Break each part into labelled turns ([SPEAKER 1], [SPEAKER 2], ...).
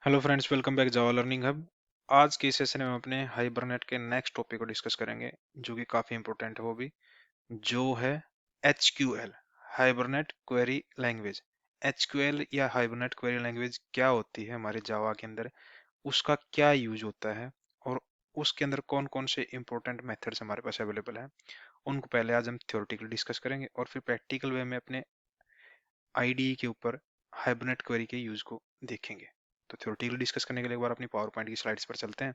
[SPEAKER 1] Hello friends, welcome back जावा learning hub. आज के session में हम अपने हाइबरनेट के नेक्स्ट टॉपिक को डिस्कस करेंगे, जो कि काफी इंपॉर्टेंट है। वो भी जो है HQL, hibernate query language. HQL या हाइबरनेट क्वेरी लैंग्वेज क्या होती है हमारे जावा के अंदर, उसका क्या यूज होता है और उसके अंदर कौन कौन से इंपॉर्टेंट मेथड्स हमारे पास अवेलेबल हैं, उनको पहले आज हम थ्योरेटिकली डिस्कस करेंगे और फिर प्रैक्टिकल वे में अपने आईडीई के ऊपर हाइबरनेट क्वेरी के यूज को देखेंगे। तो थ्योरेटिकली डिस्कस करने के लिए एक बार अपनी पावर पॉइंट की स्लाइड्स पर चलते हैं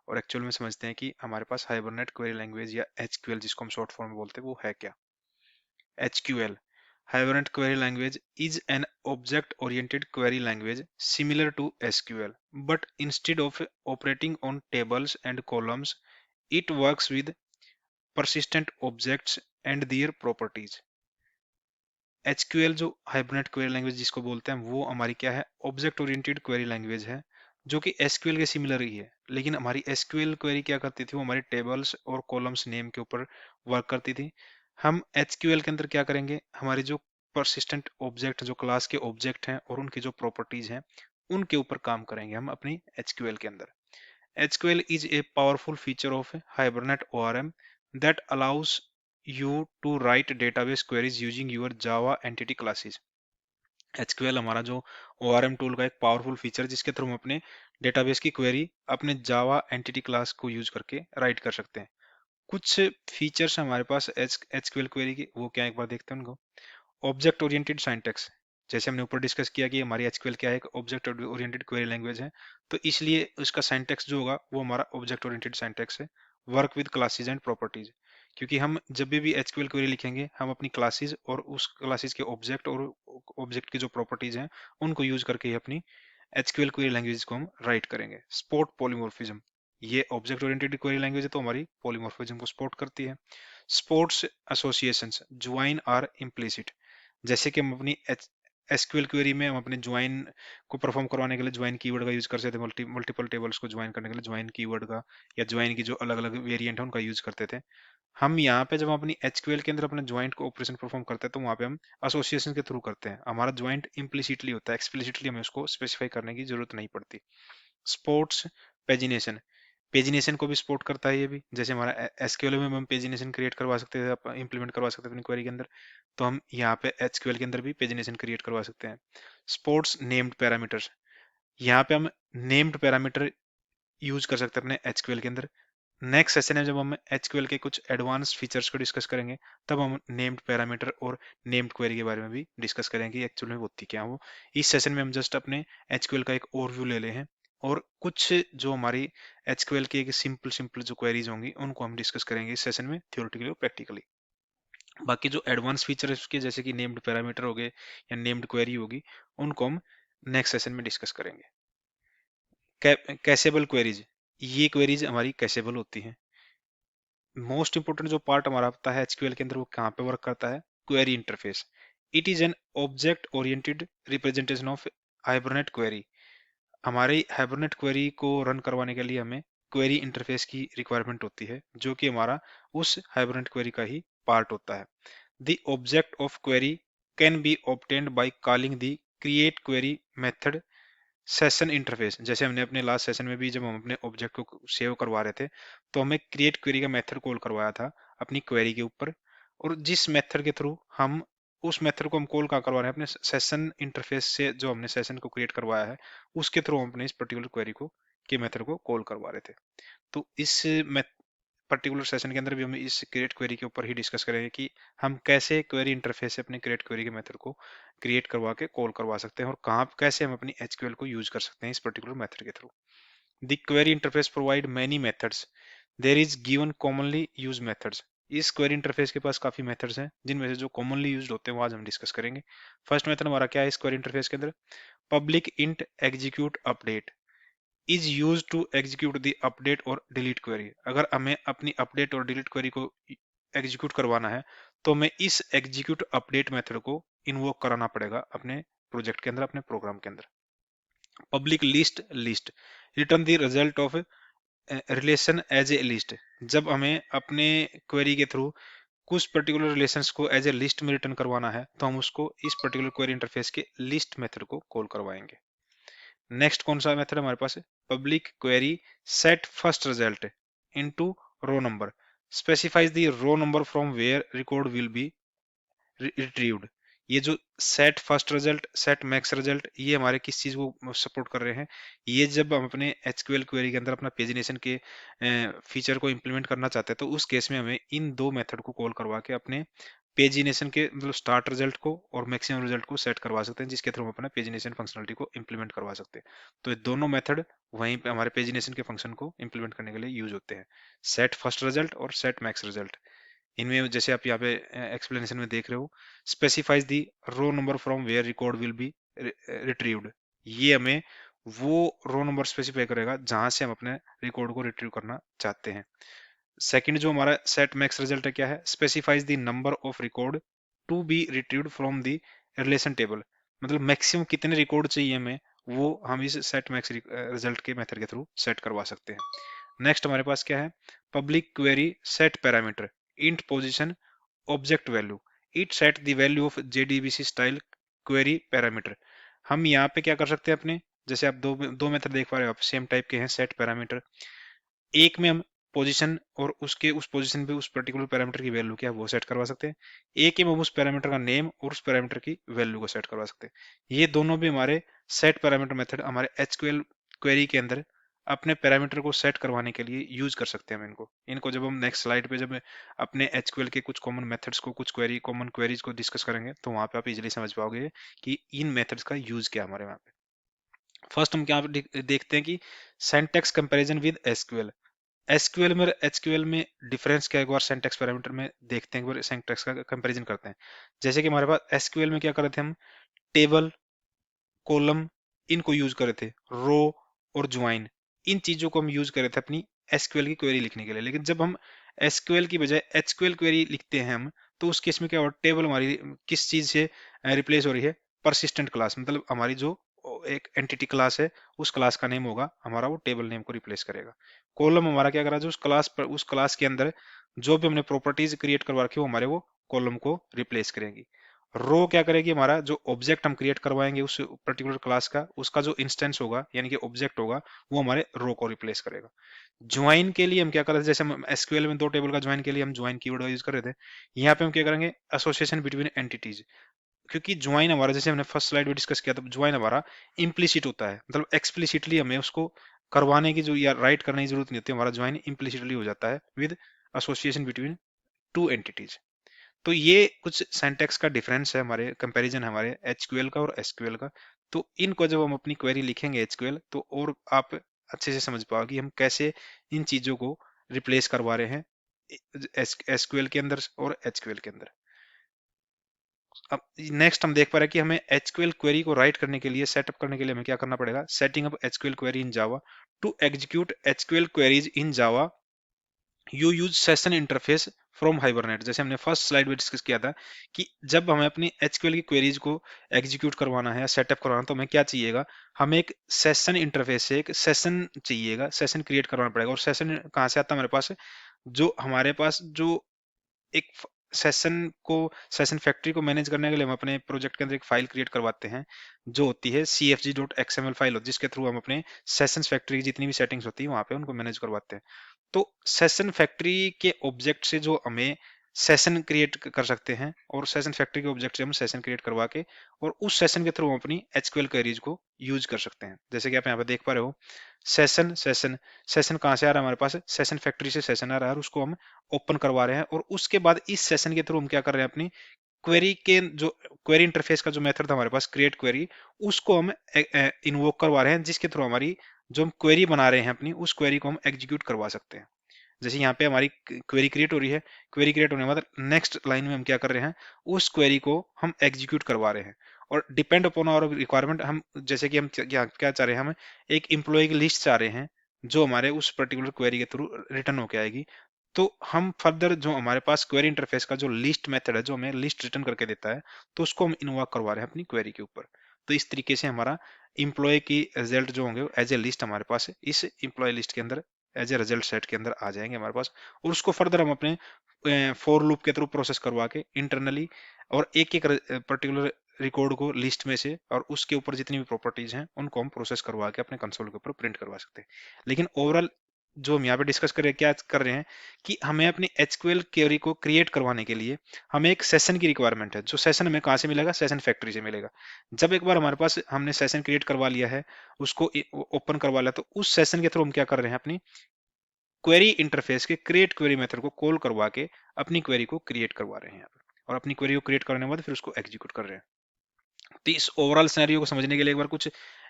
[SPEAKER 1] और एक्चुअल में समझते हैं कि हमारे पास हाइबरनेट क्वेरी लैंग्वेज या HQL, जिसको हम शॉर्ट फॉर्म में बोलते हैं, वो है क्या। HQL, Hibernate Query Language, is an object-oriented query language similar to SQL, but instead of operating on tables and columns, it works with persistent objects and their properties. HQL जो hibernate query language जिसको बोलते हैं, वो हमारी क्या है, object oriented query language है, जो कि SQL के सिमिलर ही है। लेकिन हमारी SQL क्वेरी क्या करती थी, वो हमारी टेबल्स और कॉलम्स नेम के ऊपर वर्क करती थी। हम HQL के अंदर क्या करेंगे, हमारे जो परसिस्टेंट ऑब्जेक्ट, जो क्लास के ऑब्जेक्ट हैं और उनकी जो प्रॉपर्टीज हैं, उनके ऊपर काम करेंगे हम अपनी HQL के अंदर। HQL is a powerful feature of Hibernate ORM that allows you to write database queries using your Java entity classes. HQL हमारा जो ORM टूल का एक पावरफुल फीचर, जिसके थ्रू हम अपने डेटाबेस की क्वेरी अपने जावा एंटिटी क्लास को यूज करके राइट कर सकते हैं। कुछ फीचर्स हमारे पास HQL क्वेरी की, वो क्या, एक बार देखते हैं उनको। ऑब्जेक्ट ओरिएंटेड सिंटैक्स, जैसे हमने ऊपर डिस्कस किया कि हमारी एचक्यूएल क्या है, एक ऑब्जेक्ट ओरिएंटेड क्वेरी लैंग्वेज है, तो इसलिए उसका सिंटैक्स जो होगा वो हमारा ऑब्जेक्ट ओरिएंटेड सिंटैक्स है। Work with classes and properties, क्योंकि हम जब भी एचक्यूएल क्वेरी लिखेंगे, हम अपनी क्लासेस और उस क्लासेस के ऑब्जेक्ट और ऑब्जेक्ट की जो प्रॉपर्टीज हैं, उनको यूज करके ही अपनी एचक्यूएल क्वेरी लैंग्वेज को हम राइट करेंगे। स्पोर्ट पॉलीमॉर्फिज्म, ये ऑब्जेक्ट ओरिएंटेड क्वेरी लैंग्वेज है, तो हमारी पॉलीमॉर्फिज्म को सपोर्ट करती है। Sports associations, join are implicit, जैसे कि हम अपनी एसक्यूएल क्वेरी में हम अपने ज्वाइन को परफॉर्म करवाने के लिए ज्वाइन कीवर्ड का यूज कर सकते थे, मल्टीपल टेबल्स को ज्वाइन करने के लिए ज्वाइन कीवर्ड का, या ज्वाइन की जो अलग अलग वेरिएंट है उनका यूज करते थे। हम यहाँ पे जब हम अपनी एचक्यूएल के अंदर अपने ज्वाइंट को ऑपरेशन परफॉर्म करते हैं, तो वहाँ पे हम एसोसिएशन के थ्रू करते हैं। हमारा ज्वाइंट इम्प्लिसिटली होता है, एक्सप्लिसिटली हमें उसको स्पेसिफाई करने की जरूरत नहीं पड़ती। स्पोर्ट्स पेजिनेशन, पेजिनेशन को भी सपोर्ट करता है ये भी। जैसे हमारा एसक्यूएल में हम पेजिनेशन क्रिएट करवा सकते थे, इंप्लीमेंट करवा सकते थे अपनी क्वेरी के अंदर, तो हम यहाँ पे एचक्यूएल के अंदर भी पेजिनेशन क्रिएट करवा सकते हैं। स्पोर्ट्स नेम्ड पैरामीटर्स, यहाँ पे हम नेम्ड पैरामीटर यूज कर सकते हैं अपने एचक्यूएल के अंदर। नेक्स्ट सेशन में जब हम एचक्यूएल के कुछ एडवांस फीचर्स को डिस्कस करेंगे, तब हम नेम्ड पैरामीटर और नेम्ड क्वेरी के बारे में भी डिस्कस करेंगे, एक्चुअल में होती क्या हो। इस सेशन में हम जस्ट अपने एचक्यूएल का एक ओवरव्यू ले ले हैं, और कुछ जो हमारी एचक्यूएल की एक सिंपल सिंपल जो क्वेरीज होंगी, उनको हम डिस्कस करेंगे इस सेशन में, थ्योरेटिकली और प्रैक्टिकली। बाकी जो एडवांस फीचर के, जैसे कि नेम्ड पैरामीटर हो गए या नेम्ड क्वेरी होगी, उनको हम नेक्स्ट सेशन में डिस्कस करेंगे। कैसेबल क्वेरीज, ये क्वेरीज हमारी कैसेबल होती हैं। मोस्ट इंपोर्टेंट जो पार्ट हमारा होता है एचक्यूएल के अंदर, वो कहाँ पे वर्क करता है, query interface. It is an object oriented representation of hibernate query. हमारी हाइबरनेट क्वेरी को रन करवाने के लिए हमें क्वेरी इंटरफेस की रिक्वायरमेंट होती है, जो कि हमारा उस हाइबरनेट क्वेरी का ही पार्ट होता है। The object of query can be obtained by calling the create query method session interface. जैसे हमने अपने लास्ट सेशन में भी, जब हम अपने ऑब्जेक्ट को सेव करवा रहे थे, तो हमें क्रिएट क्वेरी का मेथड कॉल करवाया था अपनी क्वेरी के ऊपर, और जिस मेथड के थ्रू हम उस मेथड को हम कॉल कहाँ करवा रहे हैं, अपने सेशन इंटरफेस से, जो हमने सेशन को क्रिएट करवाया है, उसके थ्रू हम अपने इस पर्टिकुलर क्वेरी को के मेथड को कॉल करवा रहे थे। तो इस पर्टिकुलर सेशन के अंदर भी हम इस क्रिएट क्वेरी के ऊपर ही डिस्कस करेंगे कि हम कैसे क्वेरी इंटरफेस से अपने क्रिएट क्वेरी के मेथड को क्रिएट करवा के कॉल करवा सकते हैं, और कहाँ कैसे हम अपनी एचक्यूएल को यूज कर सकते हैं इस पर्टिकुलर मेथड के through. The query interface provide many methods, there is given commonly use methods. इस क्वेरी इंटरफेस के पास काफी मेथड्स हैं, जिनमें से जो कॉमनली यूज्ड होते हैं वो आज हम डिस्कस करेंगे। फर्स्ट मेथड हमारा क्या है इस क्वेरी इंटरफेस के अंदर, public int execute update is use to execute the update और डिलीट क्वेरी। अगर हमें अपनी अपडेट और डिलीट क्वेरी को एग्जीक्यूट करवाना है, तो हमें इस एग्जीक्यूट अपडेट मेथड को इन्वोक कराना पड़ेगा अपने प्रोजेक्ट के अंदर, अपने प्रोग्राम के अंदर। Public list list return the result of relation as a list, जब हमें अपने क्वेरी के थ्रू कुछ पर्टिकुलर रिलेशंस को एज ए लिस्ट में रिटर्न करवाना है, तो हम उसको इस पर्टिकुलर क्वेरी इंटरफेस के लिस्ट मेथड को कॉल करवाएंगे। नेक्स्ट कौन सा मेथड हमारे पास है, public query set first result into row number, specifies the row number from where record will be retrieved. ये जो set first result, set max result, ये हमारे किस चीज को सपोर्ट कर रहे हैं, ये जब हम अपने एचक्यूएल क्वेरी के अंदर अपना पेजिनेशन के फीचर को इंप्लीमेंट करना चाहते हैं तो उस केस में हमें इन दो मेथड को कॉल करवा के अपने पेजिनेशन के मतलब स्टार्ट रिजल्ट को और मैक्सिमम रिजल्ट को सेट करवा सकते हैं, जिसके थ्रू हम अपना पेजिनेशन फंक्शनलिटी को इंप्लीमेंट करवा सकते हैं। तो ये दोनों मेथड वहीं पे हमारे पेजिनेशन के फंक्शन को इंप्लीमेंट करने के लिए यूज होते हैं, सेट फर्स्ट रिजल्ट और सेट मैक्स रिजल्ट। इनमें जैसे आप यहाँ पे एक्सप्लेनेशन में देख रहे हो, specifies the row number from where record will be retrieved, ये हमें वो रो नंबर स्पेसिफाई करेगा जहां से हम अपने रिकॉर्ड को रिट्रीव करना चाहते हैं। सेकंड जो हमारा सेट मैक्स रिजल्ट है क्या है, specifies the number of record to be retrieved from the relation table, मतलब मैक्सिमम कितने रिकॉर्ड चाहिए हमें, वो हम इस सेट मैक्स रिजल्ट के मेथड के थ्रू सेट करवा सकते हैं। नेक्स्ट हमारे पास क्या है, public query set parameter int position object value, it set the value of JDBC style query parameter। हम यहाँ पे क्या कर सकते हैं अपने, जैसे आप दो दो मेथड देख पा रहे हो आप, सेम टाइप के हैं सेट पैरामीटर। एक में हम पोजीशन और उसके उस पोजीशन पे उस पर्टिकुलर पैरामीटर की वैल्यू क्या है वो सेट करवा सकते हैं, एक ही में हम उस पैरामीटर का नेम और उस पैरामीटर की वैल्यू को सेट करवा सकते हैं। ये दोनों भी हमारे सेट पैरामीटर मेथड हमारे एचक्यूएल क्वेरी के अंदर अपने पैरामीटर को सेट करवाने के लिए यूज कर सकते हैं हम इनको। इनको जब हम नेक्स्ट स्लाइड पे जब अपने एचक्यूएल के कुछ कॉमन मेथड्स को, कुछ क्वेरी कॉमन क्वेरीज को डिस्कस करेंगे तो वहां पे आप इजीली समझ पाओगे कि इन मेथड्स का यूज क्या है हमारे वहां पे। फर्स्ट हम क्या देखते हैं कि syntax comparison with SQL. SQL में एचक्यूएल में डिफरेंस क्या है, एक बार सिंटैक्स पैरामीटर में देखते हैं, एक बार सिंटैक्स का कंपैरिजन करते हैं। जैसे कि हमारे पास एसक्यूएल में क्या कर रहे थे हम, टेबल, कॉलम, इनको यूज कर रहे थे, रो और ज्वाइन, इन चीजों को हम यूज कर रहे थे अपनी एसक्यूएल की क्वेरी लिखने के लिए। लेकिन जब हम एसक्यूएल की बजाय एचक्यूएल क्वेरी लिखते हैं हम, तो उस केस में क्या होगा, टेबल हमारी किस चीज से रिप्लेस हो रही है, परसिस्टेंट क्लास, मतलब हमारी जो एक एंटिटी क्लास है उस क्लास का नेम होगा हमारा, वो टेबल नेम को रिप्लेस करेगा। कॉलम हमारा क्या करा, जो उस क्लास पर उस क्लास के अंदर जो भी हमने प्रॉपर्टीज क्रिएट करवा रखी है वो हमारे वो कॉलम को रिप्लेस करेंगी। रो क्या करेगी, हमारा जो ऑब्जेक्ट हम क्रिएट करवाएंगे उस पर्टिकुलर क्लास का, उसका जो इंस्टेंस होगा यानी कि ऑब्जेक्ट होगा, वो हमारे रो को रिप्लेस करेगा। ज्वाइन के लिए हम क्या कर रहे थे, जैसे हम एसक्यूएल में दो टेबल का ज्वाइन के लिए हम ज्वाइन कीवर्ड यूज कर रहे थे, यहाँ पे हम क्या करेंगे, एसोसिएशन बिटवीन एंटिटीज। क्योंकि ज्वाइन हमारा, जैसे हमने फर्स्ट स्लाइड में डिस्कस किया था, ज्वाइन हमारा इम्प्लिसिट होता है, मतलब एक्सप्लिसिटली हमें उसको करवाने की जो या राइट करने की जरूरत नहीं होती, हमारा ज्वाइन इम्प्लिसिटली हो जाता है with association between two entities. तो ये कुछ सिंटैक्स का डिफरेंस है, हमारे कंपैरिजन है हमारे एचक्यूएल का और एसक्यूएल का। तो इनको जब हम अपनी क्वेरी लिखेंगे एचक्यूएल, तो और आप अच्छे से समझ पाओगे हम कैसे इन चीजों को रिप्लेस करवा रहे हैं एसक्यूएल के अंदर और एचक्यूएल के अंदर। अब नेक्स्ट हम देख पा रहे हैं कि हमें एचक्यूएल क्वेरी को राइट करने के लिए, सेटअप करने के लिए हमें क्या करना पड़ेगा, setting up HQL query in Java. To execute HQL queries in Java you use session interface from Hibernate. जैसे हमने फर्स्ट स्लाइड में डिस्कस किया था कि जब हमें अपनी एचक्यूएल की क्वेरीज को एग्जीक्यूट करवाना है या सेटअप करवाना, तो हमें क्या चाहिएगा, हमें एक सेशन इंटरफेस से एक सेशन चाहिएगा, सेशन क्रिएट करवाना पड़ेगा। और सेशन कहाँ से आता है हमारे पास, जो हमारे पास जो एक सेशन को, सेशन फैक्ट्री को मैनेज करने के लिए हम अपने प्रोजेक्ट के अंदर एक फाइल क्रिएट करवाते हैं जो होती है cfg.xml फाइल, जिसके थ्रू हम अपने सेशन फैक्ट्री की जितनी भी सेटिंग्स होती है वहां पे उनको मैनेज करवाते हैं। तो सेशन फैक्ट्री के ऑब्जेक्ट से जो हमें सेशन क्रिएट कर सकते हैं, और सेशन फैक्ट्री के ऑब्जेक्ट से हम सेशन क्रिएट करवा के और उस सेशन के थ्रू हम अपनी एचक्यूएल क्वेरीज को यूज कर सकते हैं। जैसे कि आप यहाँ पे देख पा रहे हो, सेशन सेशन सेशन कहाँ से आ रहा है हमारे पास, सेशन फैक्ट्री से सेशन आ रहा है और उसको हम ओपन करवा रहे हैं। और उसके बाद इस सेशन के थ्रू हम क्या कर रहे हैं, अपनी क्वेरी के जो क्वेरी इंटरफेस का जो मेथड था हमारे पास क्रिएट क्वेरी, उसको हम इन्वोक करवा रहे हैं, जिसके थ्रू हमारी जो हम क्वेरी बना रहे हैं अपनी, उस क्वेरी को हम एग्जीक्यूट करवा सकते हैं। जैसे यहाँ पे हमारी क्वेरी क्रिएट हो रही है, क्वेरी क्रिएट होने के बाद नेक्स्ट लाइन में हम क्या कर रहे हैं, उस क्वेरी को हम एग्जीक्यूट करवा रहे हैं। और डिपेंड अपॉन आवर रिक्वायरमेंट, हम जैसे कि हम क्या चाह रहे हैं, हम एक एम्प्लॉय की लिस्ट चाह रहे हैं जो हमारे उस पर्टिकुलर क्वेरी के थ्रू रिटर्न होके आएगी। तो हम फर्दर जो हमारे पास क्वेरी इंटरफेस का जो लिस्ट मेथड है, जो हमें लिस्ट रिटर्न करके देता है, तो उसको हम इन्वॉक करवा रहे हैं अपनी क्वेरी के ऊपर। तो इस तरीके से हमारा इम्प्लॉय की रिजल्ट जो होंगे एज ए लिस्ट हमारे पास है, इस इम्प्लॉय लिस्ट के अंदर एज ए रिजल्ट सेट के अंदर आ जाएंगे हमारे पास। और उसको फर्दर हम अपने फॉर लूप के थ्रू प्रोसेस करवा के इंटरनली और एक एक पर्टिकुलर रिकॉर्ड को लिस्ट में से और उसके ऊपर जितनी भी प्रॉपर्टीज हैं उनको हम प्रोसेस करवा के अपने कंसोल के ऊपर प्रिंट करवा सकते हैं। लेकिन ओवरऑल जो हम यहाँ पे डिस्कस कर रहे हैं, क्या कर रहे हैं कि हमें अपनी एचक्यूएल क्वेरी को क्रिएट करवाने के लिए हमें एक सेशन की रिक्वायरमेंट है। जो सेशन हमें कहाँ से मिलेगा? सेशन फैक्ट्री से मिलेगा। जब एक बार हमारे पास हमने सेशन क्रिएट करवा लिया है, उसको ओपन करवा लिया, तो उस सेशन के थ्रू हम क्या कर रहे हैं? अपनी क्वेरी इंटरफेस के क्रिएट क्वेरी मेथड को कॉल करवा के अपनी क्वेरी को क्रिएट करवा रहे हैं यहाँ पे, और अपनी क्वेरी को क्रिएट करने के बाद फिर उसको एग्जीक्यूट कर रहे हैं। तो इस ओवरऑल सिनेरियो को समझने के लिए एक बार कुछ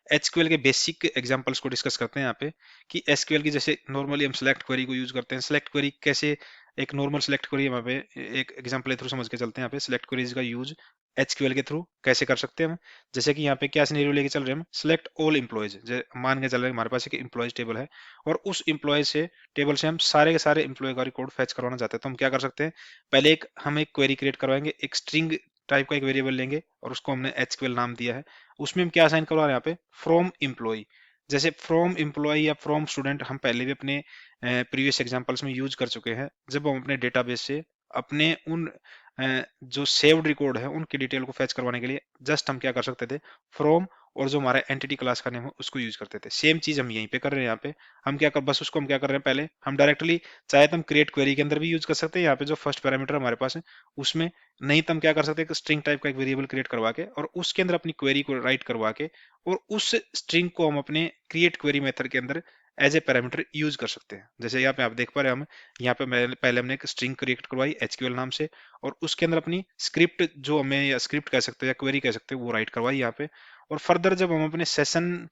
[SPEAKER 1] एचक्यूएल के बेसिक एग्जांपल्स को डिस्कस करते हैं यहाँ पे, कि एसक्यूएल की जैसे नॉर्मली हम सेलेक्ट क्वेरी को यूज करते हैं। सेलेक्ट क्वेरी कैसे, एक नॉर्मल सेलेक्ट क्वेरी यहाँ पे एक एग्जांपल के थ्रू समझ के चलते हैं। यहाँ पे सेलेक्ट क्वेरीज का यूज एचक्यूएल के थ्रू कैसे कर सकते हैं हम। जैसे कि यहाँ पे क्या सिनेरियो लेके चल रहे हैं हम, सिलेक्ट ऑल एम्प्लॉयज। मान के चल रहे हैं हमारे पास एक एम्प्लॉयज टेबल है, और उस एम्प्लॉय से टेबल से हम सारे के सारे एम्प्लॉय का रिकॉर्ड फैच करवाना चाहते हैं। तो हम क्या कर सकते हैं? पहले हम एक क्वेरी क्रिएट करवाएंगे, एक स्ट्रिंग टाइप का एक वेरिएबल लेंगे और उसको हमने एचक्यूएल नाम दिया है। उसमें हम क्या असाइन करवा रहे हैं? यहाँ पे फ्रॉम एम्प्लॉय। जैसे फ्रॉम एम्प्लॉय या फ्रॉम स्टूडेंट हम पहले भी अपने प्रीवियस एग्जांपल्स में यूज कर चुके हैं, जब हम अपने डेटाबेस से अपने उन जो सेव्ड रिकॉर्ड है उनकी डिटेल को फैच करवाने के लिए जस्ट हम क्या कर सकते थे? फ्रॉम, और जो हमारा एंटिटी क्लास का नेम है उसको यूज करते थे। सेम चीज हम यहीं पे कर रहे हैं। यहाँ पे हम क्या कर, बस उसको हम क्या कर रहे हैं? पहले हम डायरेक्टली चाहे तो हम क्रिएट क्वेरी के अंदर भी यूज कर सकते हैं, यहाँ पे जो फर्स्ट पैरामीटर हमारे पास है उसमें। नहीं तो हम क्या कर सकते हैं? स्ट्रिंग टाइप का एक वेरिएबल क्रिएट करवा के और उसके अंदर अपनी क्वेरी को राइट करवा के, और उस स्ट्रिंग को हम अपने क्रिएट क्वेरी मेथड के अंदर एज ए पैरामीटर यूज कर सकते हैं। जैसे यहाँ पे आप देख पा रहे हैं, हम यहाँ पे पहले हमने एक स्ट्रिंग क्रिएट करवाई एचक्यूएल नाम से, और उसके अंदर अपनी स्क्रिप्ट, जो हमें या स्क्रिप्ट कह सकते हैं या क्वेरी कह सकते हैं, वो राइट करवाई यहाँ पे। और फर्दर जब हम अपने सेशन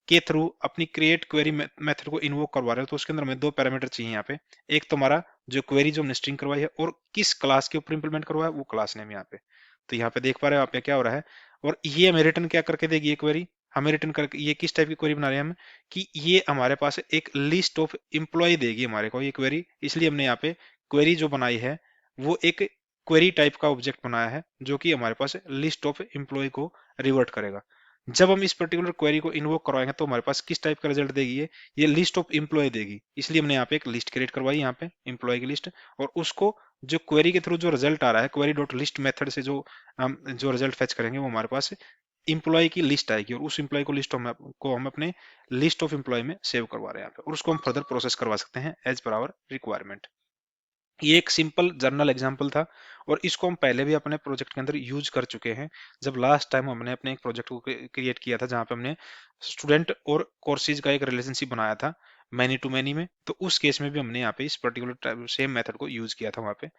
[SPEAKER 1] के थ्रू अपनी क्रिएट क्वेरी मेथड को इन्वोक करवा रहे हो, तो उसके अंदर हमें दो पैरामीटर चाहिए यहाँ पे। एक तो हमारा जो क्वेरी जो हमने स्ट्रिंग करवाई है, और किस क्लास के ऊपर इंप्लीमेंट करवाया वो क्लास नेम यहाँ पे। तो यहाँ पे देख पा रहे हो आप, क्या हो रहा है, और ये हमें रिटर्न क्या करके देगी? ये क्वेरी हमें रिटर्न करके, ये किस टाइप की क्वेरी बना रहे हैं हम, कि ये हमारे पास एक लिस्ट ऑफ एम्प्लॉय देगी हमारे को ये क्वेरी। इसलिए हमने यहाँ पे क्वेरी जो बनाई है वो एक क्वेरी टाइप का ऑब्जेक्ट बनाया है, जो कि हमारे पास लिस्ट ऑफ एम्प्लॉय को रिवर्ट करेगा। जब हम इस पर्टिकुलर क्वेरी को इन्वोक करवाएंगे तो हमारे पास किस टाइप का रिजल्ट देगी? ये लिस्ट ऑफ एम्प्लॉय देगी। इसलिए हमने यहाँ पे एक लिस्ट क्रिएट करवाई, यहाँ पे एम्प्लॉय की लिस्ट, और उसको जो क्वेरी के थ्रू जो रिजल्ट आ रहा है, क्वेरी डॉट लिस्ट मेथड से जो हम जो रिजल्ट फेच करेंगे वो हमारे पास एम्प्लॉय की लिस्ट आएगी, और उस एम्प्लॉय को हम अपने लिस्ट ऑफ एम्प्लॉय में सेव करवा रहे हैं यहाँ पे, और उसको हम फर्दर प्रोसेस करवा सकते हैं एज पर आवर रिक्वायरमेंट। ये एक सिंपल जर्नल एग्जांपल था, और इसको हम पहले भी अपने प्रोजेक्ट के अंदर यूज कर चुके हैं। जब लास्ट टाइम हमने अपने एक प्रोजेक्ट को क्रिएट किया था, जहां पे हमने स्टूडेंट और कोर्सेज का एक रिलेशनशिप बनाया था मैनी टू मैनी में, तो उस केस में भी हमने यहाँ पे इस पर्टिकुलर सेम मेथड को यूज किया था वहां पे।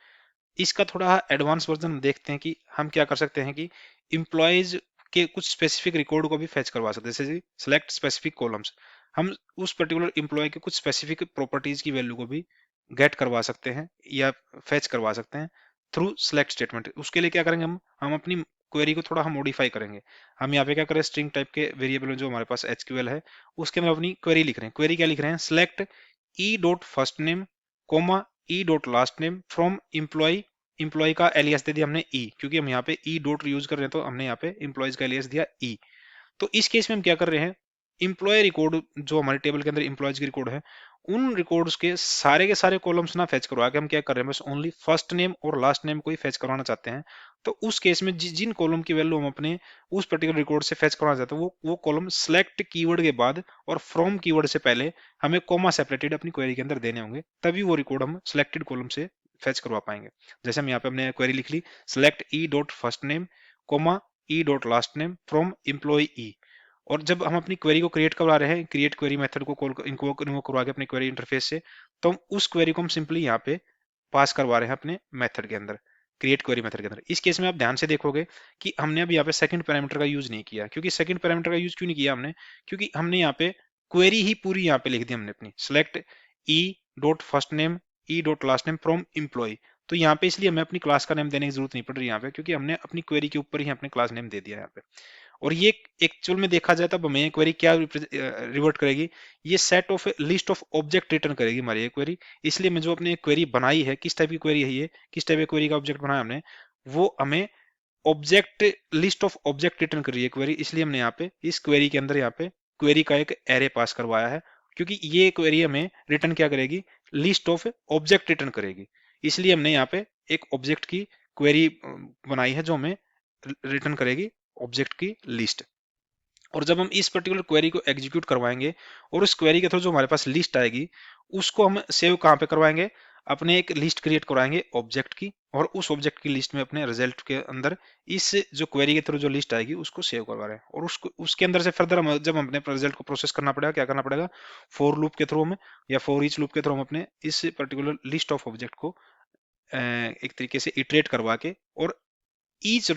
[SPEAKER 1] इसका थोड़ा एडवांस वर्जन देखते हैं कि हम क्या कर सकते हैं, कि इम्प्लॉयज के कुछ स्पेसिफिक रिकॉर्ड को भी फेच करवा सकते हैं। जैसे सिलेक्ट स्पेसिफिक कॉलम्स, हम उस पर्टिकुलर इम्प्लॉय के कुछ स्पेसिफिक प्रॉपर्टीज की वैल्यू को भी गेट करवा सकते हैं या फेच करवा सकते हैं थ्रू सेलेक्ट स्टेटमेंट। उसके लिए क्या करेंगे? हम अपनी क्वेरी को थोड़ा हम मॉडिफाई करेंगे। हम यहाँ पे क्या करें? स्ट्रिंग टाइप के वेरिएबल जो हमारे पास एचक्यूएल है उसके अंदर अपनी क्वेरी लिख रहे हैं। क्वेरी क्या लिख रहे हैं? Select E dot first name comma E dot last name from employee. Employee का एलियास दे दिया हमने ई, क्योंकि हम यहाँ पे ई डॉट यूज कर रहे हैं, तो हमने यहाँ पे इम्प्लॉयज का एलियास दिया ई। तो इस केस में हम क्या कर रहे हैं? इम्प्लॉय रिकॉर्ड जो हमारे टेबल के अंदर इम्प्लॉयज की रिकॉर्ड है, उन रिकॉर्ड्स के सारे कॉलम्स ना फेच करवा के हम क्या कर रहे हैं? बस ओनली फर्स्ट नेम और लास्ट नेम को ही फेच करवाना चाहते हैं। तो उस केस में जिन कॉलम की वैल्यू हम अपने उस पर्टिकुलर रिकॉर्ड से फेच करवाना चाहते हैं, वो कॉलम सेलेक्ट कीवर्ड के बाद और फ्रॉम कीवर्ड से पहले हमें कॉमा सेपरेटेड अपनी क्वेरी के अंदर देने होंगे, तभी वो रिकॉर्ड हम सिलेक्टेड कॉलम से फेच करवा पाएंगे। जैसे हम यहाँ पे हमने क्वेरी लिख ली, select E dot first name comma E dot last name from employee E. और जब हम अपनी क्वेरी को क्रिएट करवा रहे हैं, क्रिएट क्वेरी मेथड को कॉल इनको करवा के अपनी क्वेरी इंटरफेस से, तो हम उस क्वेरी को हम सिंपली यहाँ पे पास करवा रहे हैं अपने मेथड के अंदर, क्रिएट क्वेरी मेथड के अंदर। इस केस में आप ध्यान से देखोगे कि हमने अब यहाँ पे सेकंड पैरामीटर का यूज नहीं किया। क्योंकि सेकंड पैरामीटर का यूज क्यों नहीं किया हमने? क्योंकि हमने यहाँ पे क्वेरी ही पूरी यहाँ पे लिख दी हमने अपनी, select E dot first name E dot last name from employee. तो यहाँ पे इसलिए हमें अपनी क्लास का नेम देने की जरूरत नहीं पड़ रही यहाँ पे, क्योंकि हमने अपनी क्वेरी के ऊपर ही अपने क्लास नेम दे दिया यहाँ पे। और ये एक्चुअल में देखा जाए तब हमें क्वेरी क्या रिवर्ट करेगी? ये set of list of object return करेगी हमारी ये क्वेरी। इसलिए मैं जो अपने क्वेरी बनाई है, किस टाइप की क्वेरी है ये, किस टाइप की क्वेरी का ऑब्जेक्ट बनाया हमने, वो हमें object list of object return कर रही है क्वेरी। इसलिए हमने यहाँ पे इस क्वेरी के अंदर यहाँ पे क्वेरी का एक एरे पास करवाया है, क्योंकि ये क्वेरी हमें रिटर्न क्या करेगी? लिस्ट ऑफ ऑब्जेक्ट रिटर्न करेगी। इसलिए हमने यहाँ पे एक ऑब्जेक्ट की क्वेरी बनाई है जो हमें रिटर्न करेगी ऑब्जेक्ट की लिस्ट। और जब हम इस पर्टिकुलर क्वेरी को एग्जीक्यूट करवाएंगे और उस क्वेरी के थ्रू जो हमारे पास लिस्ट आएगी उसको हम सेव कहाँ पे करवाएंगे, अपने एक लिस्ट क्रिएट करवाएंगे ऑब्जेक्ट की, और उस ऑब्जेक्ट की लिस्ट में अपने रिजल्ट के अंदर इस जो क्वेरी के थ्रू जो लिस्ट आएगी उसको सेव करवा रहे हैं। और उसको उसके अंदर से फर्दर हम जब हम अपने रिजल्ट को प्रोसेस करना पड़ेगा, क्या करना पड़ेगा, फॉर लूप के थ्रू में या फॉर ईच लूप के थ्रू हम अपने इस पर्टिकुलर लिस्ट ऑफ ऑब्जेक्ट को एक तरीके से इटरेट करवा के, और ईच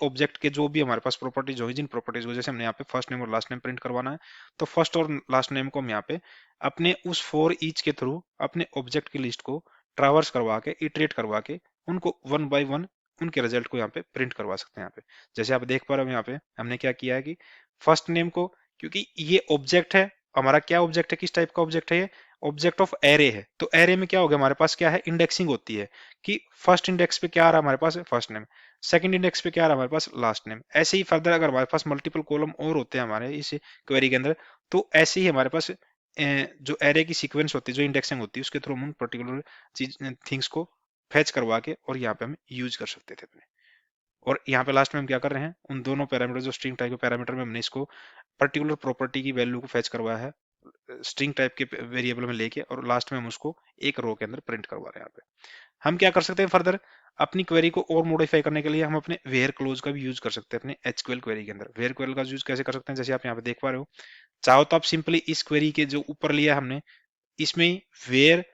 [SPEAKER 1] ऑब्जेक्ट के जो भी हमारे पास प्रॉपर्टीज होगी, जिन प्रॉपर्टीज को जैसे हमने यहाँ पे फर्स्ट नेम और लास्ट नेम प्रिंट करवाना है, तो फर्स्ट और लास्ट नेम को हम यहाँ पे अपने उस फॉर ईच के थ्रू अपने ऑब्जेक्ट की लिस्ट को ट्रावर्स करवा के, इटरेट करवा के, उनको वन बाय वन उनके रिजल्ट को यहाँ पे प्रिंट करवा सकते हैं। यहाँ पे जैसे आप देख पा रहे हो यहाँ पे हमने क्या किया है कि फर्स्ट नेम को, क्योंकि ये ऑब्जेक्ट है हमारा, क्या ऑब्जेक्ट है, किस टाइप का ऑब्जेक्ट है, ये ऑब्जेक्ट ऑफ एरे है। तो एरे में क्या हो गया, हमारे पास क्या है, इंडेक्सिंग होती है कि फर्स्ट इंडेक्स पे क्या आ रहा है हमारे पास, फर्स्ट नेम, सेकंड इंडेक्स पे क्या आ रहा है हमारे पास, लास्ट नेम। ऐसे ही फर्दर अगर हमारे पास मल्टीपल कॉलम और होते हैं हमारे इस क्वेरी के अंदर, तो ऐसे ही हमारे पास जो एरे की सीक्वेंस होती है, जो इंडेक्सिंग होती है, उसके थ्रू हम पर्टिकुलर चीज थिंग्स को फैच करवा के और यहाँ पे हम यूज कर सकते थे अपने। और यहाँ पे लास्ट में हम क्या कर रहे हैं, उन दोनों पैरामीटर जो स्ट्रिंग टाइप के पैरामीटर में हमने इसको पर्टिकुलर प्रॉपर्टी की वैल्यू को फैच करवाया है स्ट्रिंग टाइप के वेरिएबल में लेके, और लास्ट में हम उसको एक रो के अंदर प्रिंट करवा रहे हैं। यहाँ पे हम क्या कर सकते हैं फर्दर, अपनी क्वेरी को और मॉडिफाई करने के लिए हम अपने वेयर क्लोज का भी यूज कर सकते हैं अपने एचक्यूएल क्वेरी के अंदर। वेयर क्वेरी का यूज कैसे कर सकते हैं, जैसे आप यहाँ पे देख पा रहे हो, चाहो तो आप सिंपली इस क्वेरी के जो ऊपर लिया हमने, इसमें where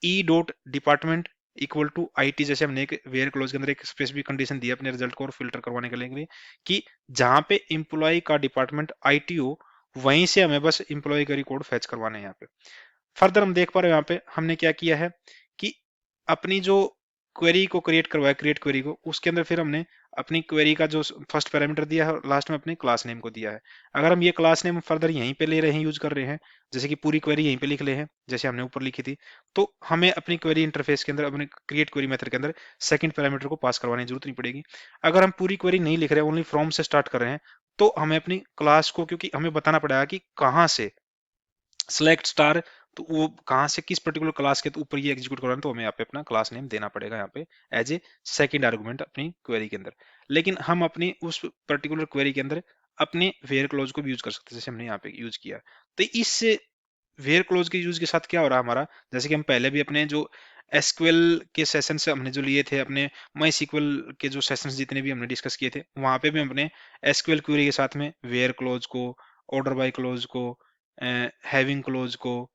[SPEAKER 1] E dot department equal to I T, जैसे हमने एक वेयर क्लोज के अंदर एक स्पेसिफिक कंडीशन दी अपने रिजल्ट को और फिल्टर करवाने के लिए कि जहां पे इंप्लॉय का डिपार्टमेंट आईटी हो, वहीं से हमें बस इंप्लॉय का रिकॉर्ड फैच करवाने हैं। यहाँ पे फर्दर हम देख पा रहे हो यहाँ पे हमने क्या किया है कि अपनी जो क्वेरी को क्रिएट करवाया, क्रिएट क्वेरी को, उसके अंदर फिर हमने अपनी क्वेरी का जो फर्स्ट पैरामीटर दिया है और लास्ट में अपने क्लास नेम को दिया है। अगर हम ये क्लास नेम फर्दर यहीं पे ले रहे हैं, यूज कर रहे हैं, जैसे कि पूरी क्वेरी यहीं पे लिख ले हैं जैसे हमने ऊपर लिखी थी, तो हमें अपनी क्वेरी इंटरफेस के अंदर, अपने क्रिएट क्वेरी मेथड के अंदर सेकंड पैरामीटर को पास करवाने की जरूरत नहीं पड़ेगी। अगर हम पूरी क्वेरी नहीं लिख रहे हैं, ओनली फ्रॉम से स्टार्ट कर रहे हैं, तो हमें अपनी क्लास को, क्योंकि हमें बताना पड़ेगा कि कहाँ से सिलेक्ट स्टार, तो वो कहाँ से किस पर्टिकुलर क्लास के तो ऊपर ये एग्जीक्यूट करवाना है, तो हमें यहाँ पे अपना क्लास नेम देना पड़ेगा यहाँ पे एज ए सेकंड आर्गुमेंट अपनी क्वेरी के अंदर। लेकिन हम अपनी उस पर्टिकुलर क्वेरी के अंदर अपने वेयर क्लोज को भी यूज कर सकते हैं, जैसे हमने यहाँ पे यूज किया। तो इस वेयर क्लोज के यूज के साथ क्या हो रहा है हमारा, जैसे कि हम पहले भी अपने जो एसक्यूएल के सेशन से हमने जो लिए थे, अपने माई सीक्वल के जो सेशंस जितने भी हमने डिस्कस किए थे, वहां पे भी हमने एसक्यूएल क्वेरी के साथ में वेयर क्लोज को, ऑर्डर बाय क्लोज को, हैविंग क्लोज को,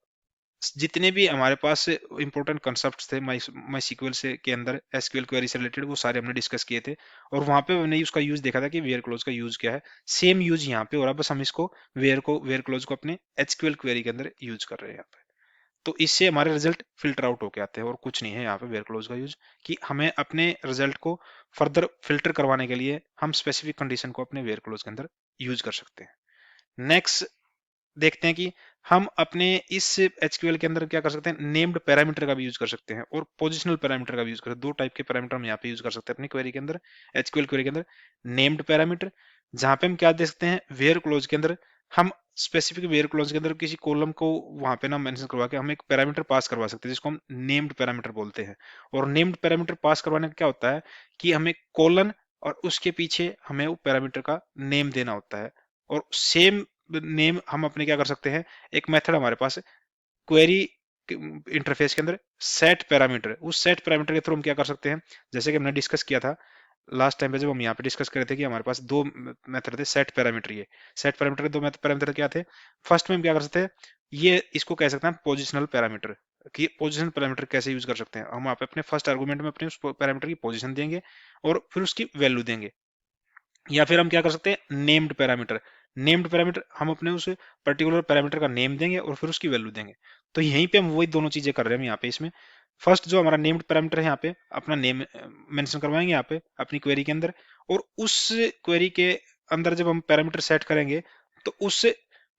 [SPEAKER 1] जितने भी हमारे पास इंपॉर्टेंट कॉन्सेप्ट्स थे माई माई सीक्वल से के अंदर एसक्यूएल क्वेरी से रिलेटेड, वो सारे हमने डिस्कस किए थे। और वहां पे हमने उसका यूज देखा था कि वेयर क्लोज का यूज क्या है। सेम यूज यहाँ पे हो रहा है, बस हम इसको वेयर क्लोज को अपने एचक्यूएल क्वेरी के अंदर यूज कर रहे हैं यहाँ पे। तो इससे हमारे रिजल्ट फिल्टर आउट होके आते हैं, और कुछ नहीं है यहाँ पे वेयर क्लोज का यूज, कि हमें अपने रिजल्ट को फर्दर फिल्टर करवाने के लिए हम स्पेसिफिक कंडीशन को अपने वेयर क्लोज के अंदर यूज कर सकते हैं। नेक्स्ट देखते हैं कि हम अपने इस एचक्यूएल के अंदर क्या कर सकते हैं, नेम्ड पैरामीटर का भी यूज कर सकते हैं और पोजिशनल पैरामीटर का भी यूज कर सकते हैं। दो टाइप के पैरामीटर हम यहाँ पे यूज कर सकते हैं अपनी क्वेरी के अंदर, एचक्यूएल क्वेरी के अंदर। नेम्ड पैरामीटर, जहां पे हम क्या दे सकते हैं, वेयर क्लोज के अंदर हम स्पेसिफिक वेयर क्लोज के अंदर किसी कॉलम को वहां पे ना मेंशन करवा के हम एक पैरामीटर पास करवा सकते हैं, जिसको हम नेम्ड पैरामीटर बोलते हैं। और नेम्ड पैरामीटर पास करवाने का क्या होता है कि हमें कॉलन और उसके पीछे हमें वो पैरामीटर का नेम देना होता है। और सेम नेम हम अपने क्या कर सकते हैं, एक मेथड हमारे पास क्वेरी इंटरफेस के अंदर सेट पैरामीटर, उस सेट पैरामीटर के थ्रू हम क्या कर सकते हैं, जैसे कि हमने डिस्कस किया था लास्ट टाइम पे जब हम यहाँ पे डिस्कस कर रहे थे कि हमारे पास दो मेथड थे सेट पैरामीटर। ये सेट पैरामीटर के दो पैरामीटर क्या थे, फर्स्ट में हम क्या कर सकते हैं, ये इसको कह सकते हैं पोजिशनल पैरामीटर। कि पोजिशनल पैरामीटर कैसे यूज कर सकते हैं, हम यहाँ पे अपने फर्स्ट आर्गुमेंट में अपने उस पैरामीटर की पोजिशन देंगे और फिर उसकी वैल्यू देंगे। या फिर हम क्या कर सकते हैं, नेम्ड पैरामीटर। नेम्ड पैरामीटर हम अपने उस पर्टिकुलर पैरामीटर का नेम देंगे और फिर उसकी वैल्यू देंगे। तो यहीं पे हम वही दोनों चीजें कर रहे हैं हम यहाँ पे। इसमें फर्स्ट जो हमारा नेम्ड पैरामीटर है, यहाँ पे अपना नेम मेंशन करवाएंगे यहाँ पे अपनी क्वेरी के अंदर, और उस क्वेरी के अंदर जब हम पैरामीटर सेट करेंगे, तो उस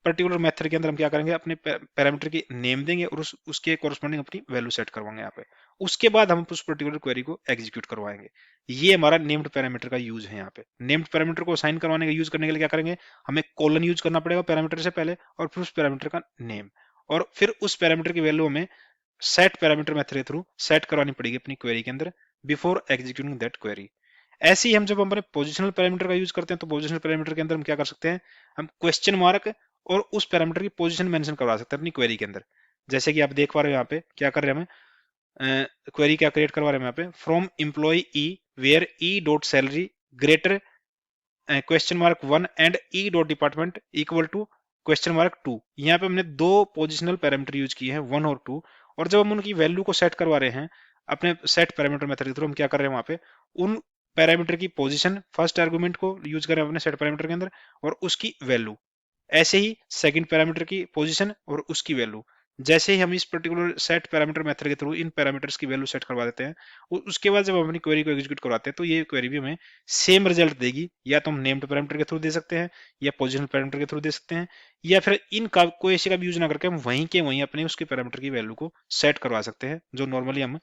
[SPEAKER 1] पर्टिकुलर मेथड के अंदर हम क्या करेंगे, अपने पैरामीटर की नेम देंगे और उसके कोरस्पॉन्डिंग अपनी वैल्यू सेट करवाएंगे यहाँ पे। उसके बाद हम उस पर्टिकुलर क्वेरी को एग्जीक्यूट करवाएंगे। ये हमारा नेम्ड पैरामीटर का यूज है यहाँ पे। नेम्ड पैरामीटर को असाइन करवाने का यूज करने के लिए क्या करेंगे, हमें कॉलन यूज करना पड़ेगा पैरामीटर से पहले, और फिर उस पैरामीटर का नेम, और फिर उस पैरामीटर की वैल्यू हमें सेट पैरामीटर मेथड के थ्रू सेट करवानी पड़ेगी अपनी क्वेरी के अंदर बिफोर एग्जीक्यूटिंग दैट क्वेरी। ऐसे ही हम जब हमारे पोजिशनल पैरामीटर का यूज करते हैं तो पोजिशनल पैरामीटर के अंदर हम क्या कर सकते हैं, हम क्वेश्चन मार्क और उस पैरामीटर की पोजीशन मेंशन करवा सकते हैं अपनी क्वेरी के अंदर। जैसे कि आप देख पा रहे हो यहाँ पे क्या कर रहे हैं, हमें क्वेरी क्या क्रिएट करवा रहे हैं यहाँ पे, from employee E where E dot salary greater question mark 1 and E dot department equal to question mark 2। यहाँ पे हमने दो पोजिशनल पैरामीटर यूज किए हैं 1 और 2, और जब हम उनकी वैल्यू को सेट करवा रहे हैं अपने सेट पैरामीटर मेथड के थ्रू, हम क्या कर रहे हैं वहां पे उन पैरामीटर की पोजीशन फर्स्ट आर्गुमेंट को यूज करें अपने सेट पैरामीटर के अंदर और उसकी वैल्यू, ऐसे ही सेकंड पैरामीटर की पोजीशन और उसकी वैल्यू। जैसे ही हम इस पर्टिकुलर सेट पैरामीटर मेथड के थ्रू इन पैरामीटर्स की वैल्यू सेट करवा देते हैं, उसके बाद जब हम अपनी क्वेरी को एग्जीक्यूट करवाते हैं तो ये क्वेरी भी हमें सेम रिजल्ट देगी। या तो हम नेम्ड पैरामीटर के थ्रू दे सकते हैं या पोजिशनल पैरामीटर के थ्रू दे सकते हैं, या फिर इनका कोई ऐसे का भी यूज ना करके हम वहीं के वहीं अपने उसके पैरामीटर की वैल्यू को सेट करवा सकते हैं, जो नॉर्मली हम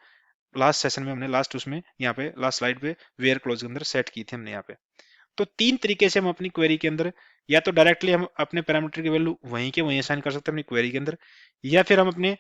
[SPEAKER 1] लास्ट सेशन में हमने लास्ट उसमें यहाँ पे लास्ट स्लाइड पे वेयर क्लोज के अंदर सेट की थी हमने यहाँ पे। तो तीन तरीके से हम अपनी क्वेरी के अंदर या तो डायरेक्टली हम अपने पैरामीटर की वैल्यू वहीं के वहीं असाइन कर सकते हैं अपनी क्वेरी के अंदर, या फिर हम अपने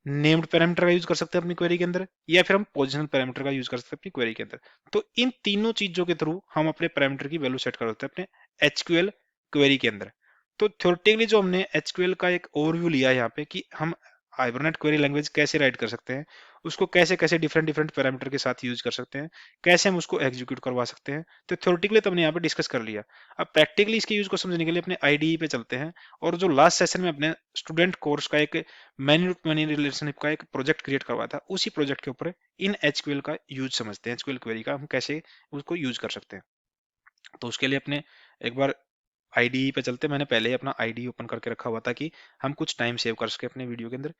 [SPEAKER 1] नेम्ड पैरामीटर का यूज कर सकते हैं अपनी क्वेरी के अंदर, या फिर हम पोजिशनल पैरामीटर का यूज कर सकते हैं अपनी क्वेरी के अंदर। तो इन तीनों चीजों के थ्रू हम अपने पैरामीटर की वैल्यू सेट कर सकते हैं अपने एचक्यूएल क्वेरी के अंदर। तो थ्योरेटिकली जो हमने एचक्यूएल का एक ओवरव्यू लिया है यहाँ पे कि हम हाइबरनेट क्वेरी लैंग्वेज कैसे राइट कर सकते हैं, उसको कैसे कैसे डिफरेंट डिफरेंट पैरामीटर के साथ यूज कर सकते हैं, कैसे हम उसको एग्जीक्यूट करवा सकते हैं, तो थ्योरेटिकली तो हमने यहाँ पे डिस्कस कर लिया। अब प्रैक्टिकली इसके यूज को समझने के लिए अपने आईडीई पे चलते हैं, और जो लास्ट सेशन में अपने स्टूडेंट कोर्स का एक मैनी टू मैनी रिलेशनशिप का एक प्रोजेक्ट क्रिएट करवाया था, उसी प्रोजेक्ट के ऊपर इन एचक्यूएल का यूज समझते हैं, एचक्यूएल क्वेरी का हम कैसे उसको यूज कर सकते हैं। तो उसके लिए अपने एक बार आईडीई पे चलते हैं। मैंने पहले ही अपना आईडी ओपन करके रखा हुआ था कि हम कुछ टाइम सेव कर सके अपने वीडियो के अंदर।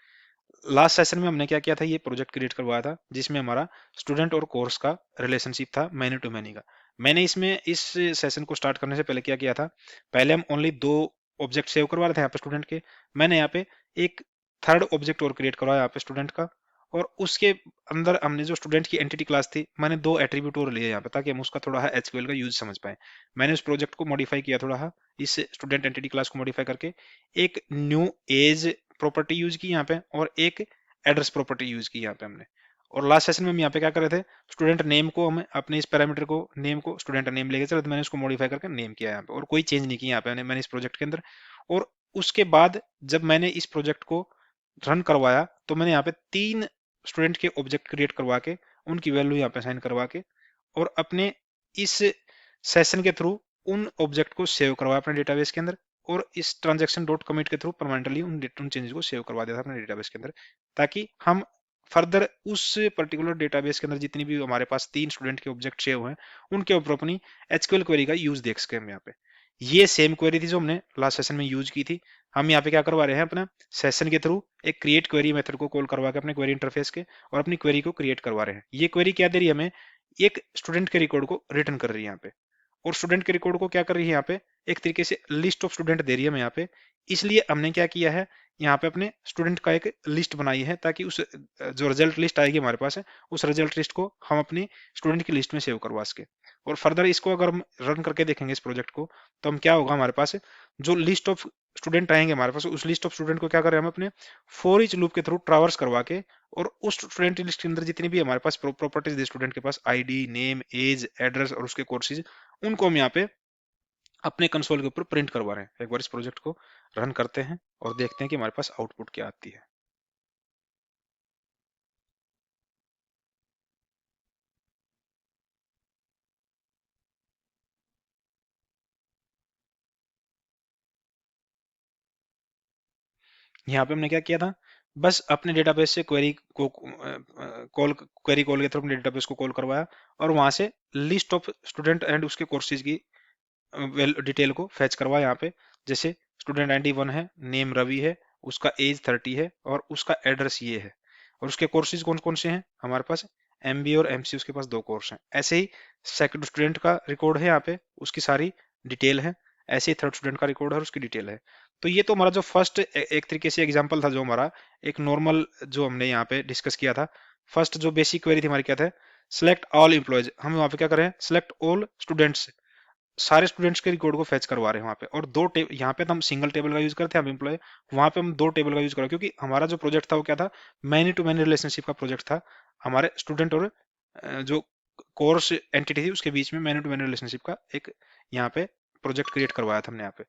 [SPEAKER 1] लास्ट सेशन में हमने क्या किया था, ये प्रोजेक्ट क्रिएट करवाया था जिसमें हमारा स्टूडेंट और कोर्स का रिलेशनशिप था मैनी टू मैनी का। मैंने इसमें इस सेशन को स्टार्ट करने से पहले क्या किया था, पहले हम ओनली दो ऑब्जेक्ट सेव करवा रहे थे यहाँ पे स्टूडेंट के। मैंने यहाँ पे एक थर्ड ऑब्जेक्ट और क्रिएट करवाया यहाँ पे स्टूडेंट का, और उसके अंदर हमने जो स्टूडेंट की एंटिटी क्लास थी मैंने दो एट्रीब्यूट और लिए यहाँ पे ताकि हम उसका थोड़ा एचक्यूएल का यूज समझ पाए। मैंने उस प्रोजेक्ट को मॉडिफाई किया थोड़ा इस स्टूडेंट एंटिटी क्लास को मॉडिफाई करके एक न्यू एज प्रॉपर्टी यूज की यहाँ पे और एक एड्रेस प्रॉपर्टी यूज की यहाँ पे हमने। और लास्ट सेशन में हम यहाँ पे क्या कर रहे थे, स्टूडेंट नेम को हम अपने इस पैरामीटर को नेम को स्टूडेंट नेम लेके चले, तो मैंने उसको मॉडिफाई करके नेम किया यहाँ पे और कोई चेंज नहीं की यहाँ पे मैंने इस प्रोजेक्ट के अंदर। और उसके बाद जब मैंने इस प्रोजेक्ट को रन करवाया तो मैंने यहाँ पे तीन स्टूडेंट के ऑब्जेक्ट क्रिएट करवा के उनकी वैल्यू यहाँ पे असाइन करवा के और अपने इस सेशन के थ्रू उन ऑब्जेक्ट को सेव करवाया अपने डेटाबेस के अंदर, और इस ट्रांजेक्शन डॉट कमिट के थ्रू परमानेंटली उन चेंजेस को सेव करवा दिया था अपने डेटाबेस के अंदर, ताकि हम फर्दर उस पर्टिकुलर डेटाबेस के अंदर जितनी भी हमारे पास तीन स्टूडेंट के ऑब्जेक्ट सेव हैं उनके ऊपर अपनी एचक्यूएल क्वेरी का यूज देख सके हम यहाँ पे। ये सेम क्वेरी थी जो हमने लास्ट सेशन में यूज की थी। हम यहाँ पे क्या करवा रहे हैं, अपना सेशन के थ्रू एक क्रिएट क्वेरी मेथड को कॉल करवा के अपने क्वेरी इंटरफेस के और अपनी क्वेरी को क्रिएट करवा रहे हैं। ये क्वेरी क्या दे रही है हमें, एक स्टूडेंट के रिकॉर्ड को रिटर्न कर रही है यहाँ पे, और स्टूडेंट के रिकॉर्ड को क्या कर रही है यहाँ पे, एक तरीके से लिस्ट ऑफ स्टूडेंट दे रही है हमें यहाँ पे। इसलिए हमने क्या किया है, यहाँ पे अपने स्टूडेंट का एक लिस्ट बनाई है ताकि उस जो रिजल्ट लिस्ट आएगी हमारे पास है उस रिजल्ट लिस्ट को हम अपनी स्टूडेंट की लिस्ट में सेव करवा सके। और फर्दर इसको अगर हम रन करके देखेंगे इस प्रोजेक्ट को, तो हम क्या होगा, हमारे पास जो लिस्ट ऑफ स्टूडेंट आएंगे हमारे पास, उस लिस्ट ऑफ स्टूडेंट को क्या करें हम अपने फॉर ईच लूप के थ्रू ट्रावर्स करवा के, और उस स्टूडेंट लिस्ट के अंदर जितनी भी हमारे पास प्रॉपर्टीज दी स्टूडेंट के पास, आईडी, नेम, एज, एड्रेस और उसके कोर्सेज, उनको हम यहाँ पे अपने कंसोल के ऊपर प्रिंट करवा रहे हैं। एक बार इस प्रोजेक्ट को रन करते हैं और देखते हैं कि हमारे पास आउटपुट क्या आती है। यहाँ पे हमने क्या किया था, बस अपने डेटाबेस से क्वेरी को कॉल के थ्रू अपने डेटाबेस को कॉल करवाया और वहां से लिस्ट ऑफ स्टूडेंट एंड उसके कोर्सेज की डिटेल को फैच करवाया यहाँ पे। जैसे स्टूडेंट आईडी 1 है, नेम रवि है, उसका एज 30 है और उसका एड्रेस ये है, और उसके कोर्सेज कौन कौन से हैं हमारे पास, एमबी और एमसी उसके पास दो कोर्स हैं। ऐसे ही सेकंड स्टूडेंट का रिकॉर्ड है यहाँ पे, उसकी सारी डिटेल है। ऐसे ही थर्ड स्टूडेंट का रिकॉर्ड है और उसकी डिटेल है। तो ये तो हमारा जो फर्स्ट एक तरीके से एग्जांपल था, जो हमारा एक नॉर्मल जो हमने यहाँ पे डिस्कस किया था। फर्स्ट जो बेसिक क्वेरी थी हमारी क्या था, सिलेक्ट ऑल एम्प्लॉयज। हम वहाँ पे क्या करें, सिलेक्ट ऑल स्टूडेंट्स, सारे स्टूडेंट्स के रिकॉर्ड को फेच करवा रहे हैं वहाँ पे। और दो टेबल यहाँ पे तो हम सिंगल टेबल का यूज करते हैं हम एम्प्लॉय, वहाँ पे हम दो टेबल का यूज कर रहे हैं क्योंकि हमारा जो प्रोजेक्ट था वो क्या था, मैनी टू मैनी रिलेशनशिप का प्रोजेक्ट था हमारे स्टूडेंट और जो कोर्स एंटिटी थी उसके बीच में मैन्यू टू मैन्यू रिलेशनशिप का एक यहाँ पे प्रोजेक्ट क्रिएट करवाया था हमने यहाँ पे।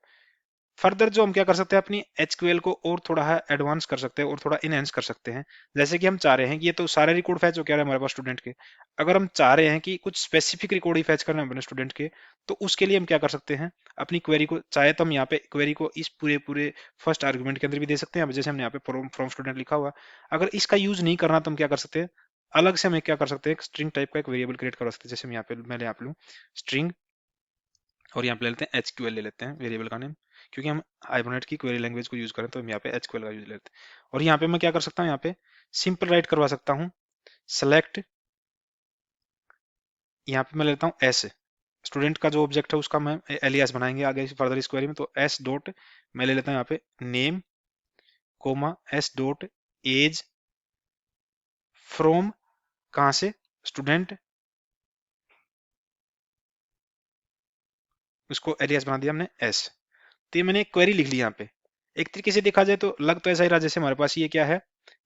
[SPEAKER 1] फर्दर जो हम क्या कर सकते हैं, अपनी एचक्यूएल को और थोड़ा एडवांस कर सकते हैं और थोड़ा इनहेंस कर सकते हैं। जैसे कि हम चाह रहे हैं कि ये तो सारे रिकॉर्ड फैच हो क्या रहे हैं हमारे पास स्टूडेंट के, अगर हम चाह रहे हैं कि कुछ स्पेसिफिक रिकॉर्ड ही फैच करना है अपने स्टूडेंट के, तो उसके लिए हम क्या कर सकते हैं, अपनी क्वेरी को चाहे तो हम यहाँ पे क्वेरी को इस पूरे पूरे फर्स्ट आर्गुमेंट के अंदर भी दे सकते हैं, जैसे हमने यहाँ पे फ्रॉम स्टूडेंट लिखा हुआ। अगर इसका यूज नहीं करना तो हम क्या कर सकते हैं, अलग से हमें क्या कर सकते हैं, स्ट्रिंग टाइप का एक वेरिएबल क्रिएट कर सकते हैं। जैसे हम यहाँ पे मैं यहाँ पे लूँ स्ट्रिंग, और यहाँ पे ले लेते हैं एचक्यूएल ले लेते हैं वेरिएबल का नेम, क्योंकि हम हाइबरनेट की क्वेरी लैंग्वेज को यूज करें तो हम यहाँ पे एचक्यूएल का यूज लेते हैं। और यहाँ पे मैं क्या कर सकता हूँ, यहाँ पे सिंपल राइट करवा सकता हूँ सेलेक्ट, यहाँ पे मैं लेता हूँ एस, स्टूडेंट का जो ऑब्जेक्ट है उसका मैं एलियास बनाएंगे आगे फर्दर इस क्वेरी में, तो एस डॉट मैं ले लेता हूँ यहाँ पे name comma S dot age from, कहाँ से, स्टूडेंट, उसको एलियास बना दिया हमने एस। तो ये मैंने एक क्वेरी लिख ली यहाँ पे। एक तरीके से देखा जाए तो लग तो ऐसा ही रहा जैसे हमारे पास ये क्या है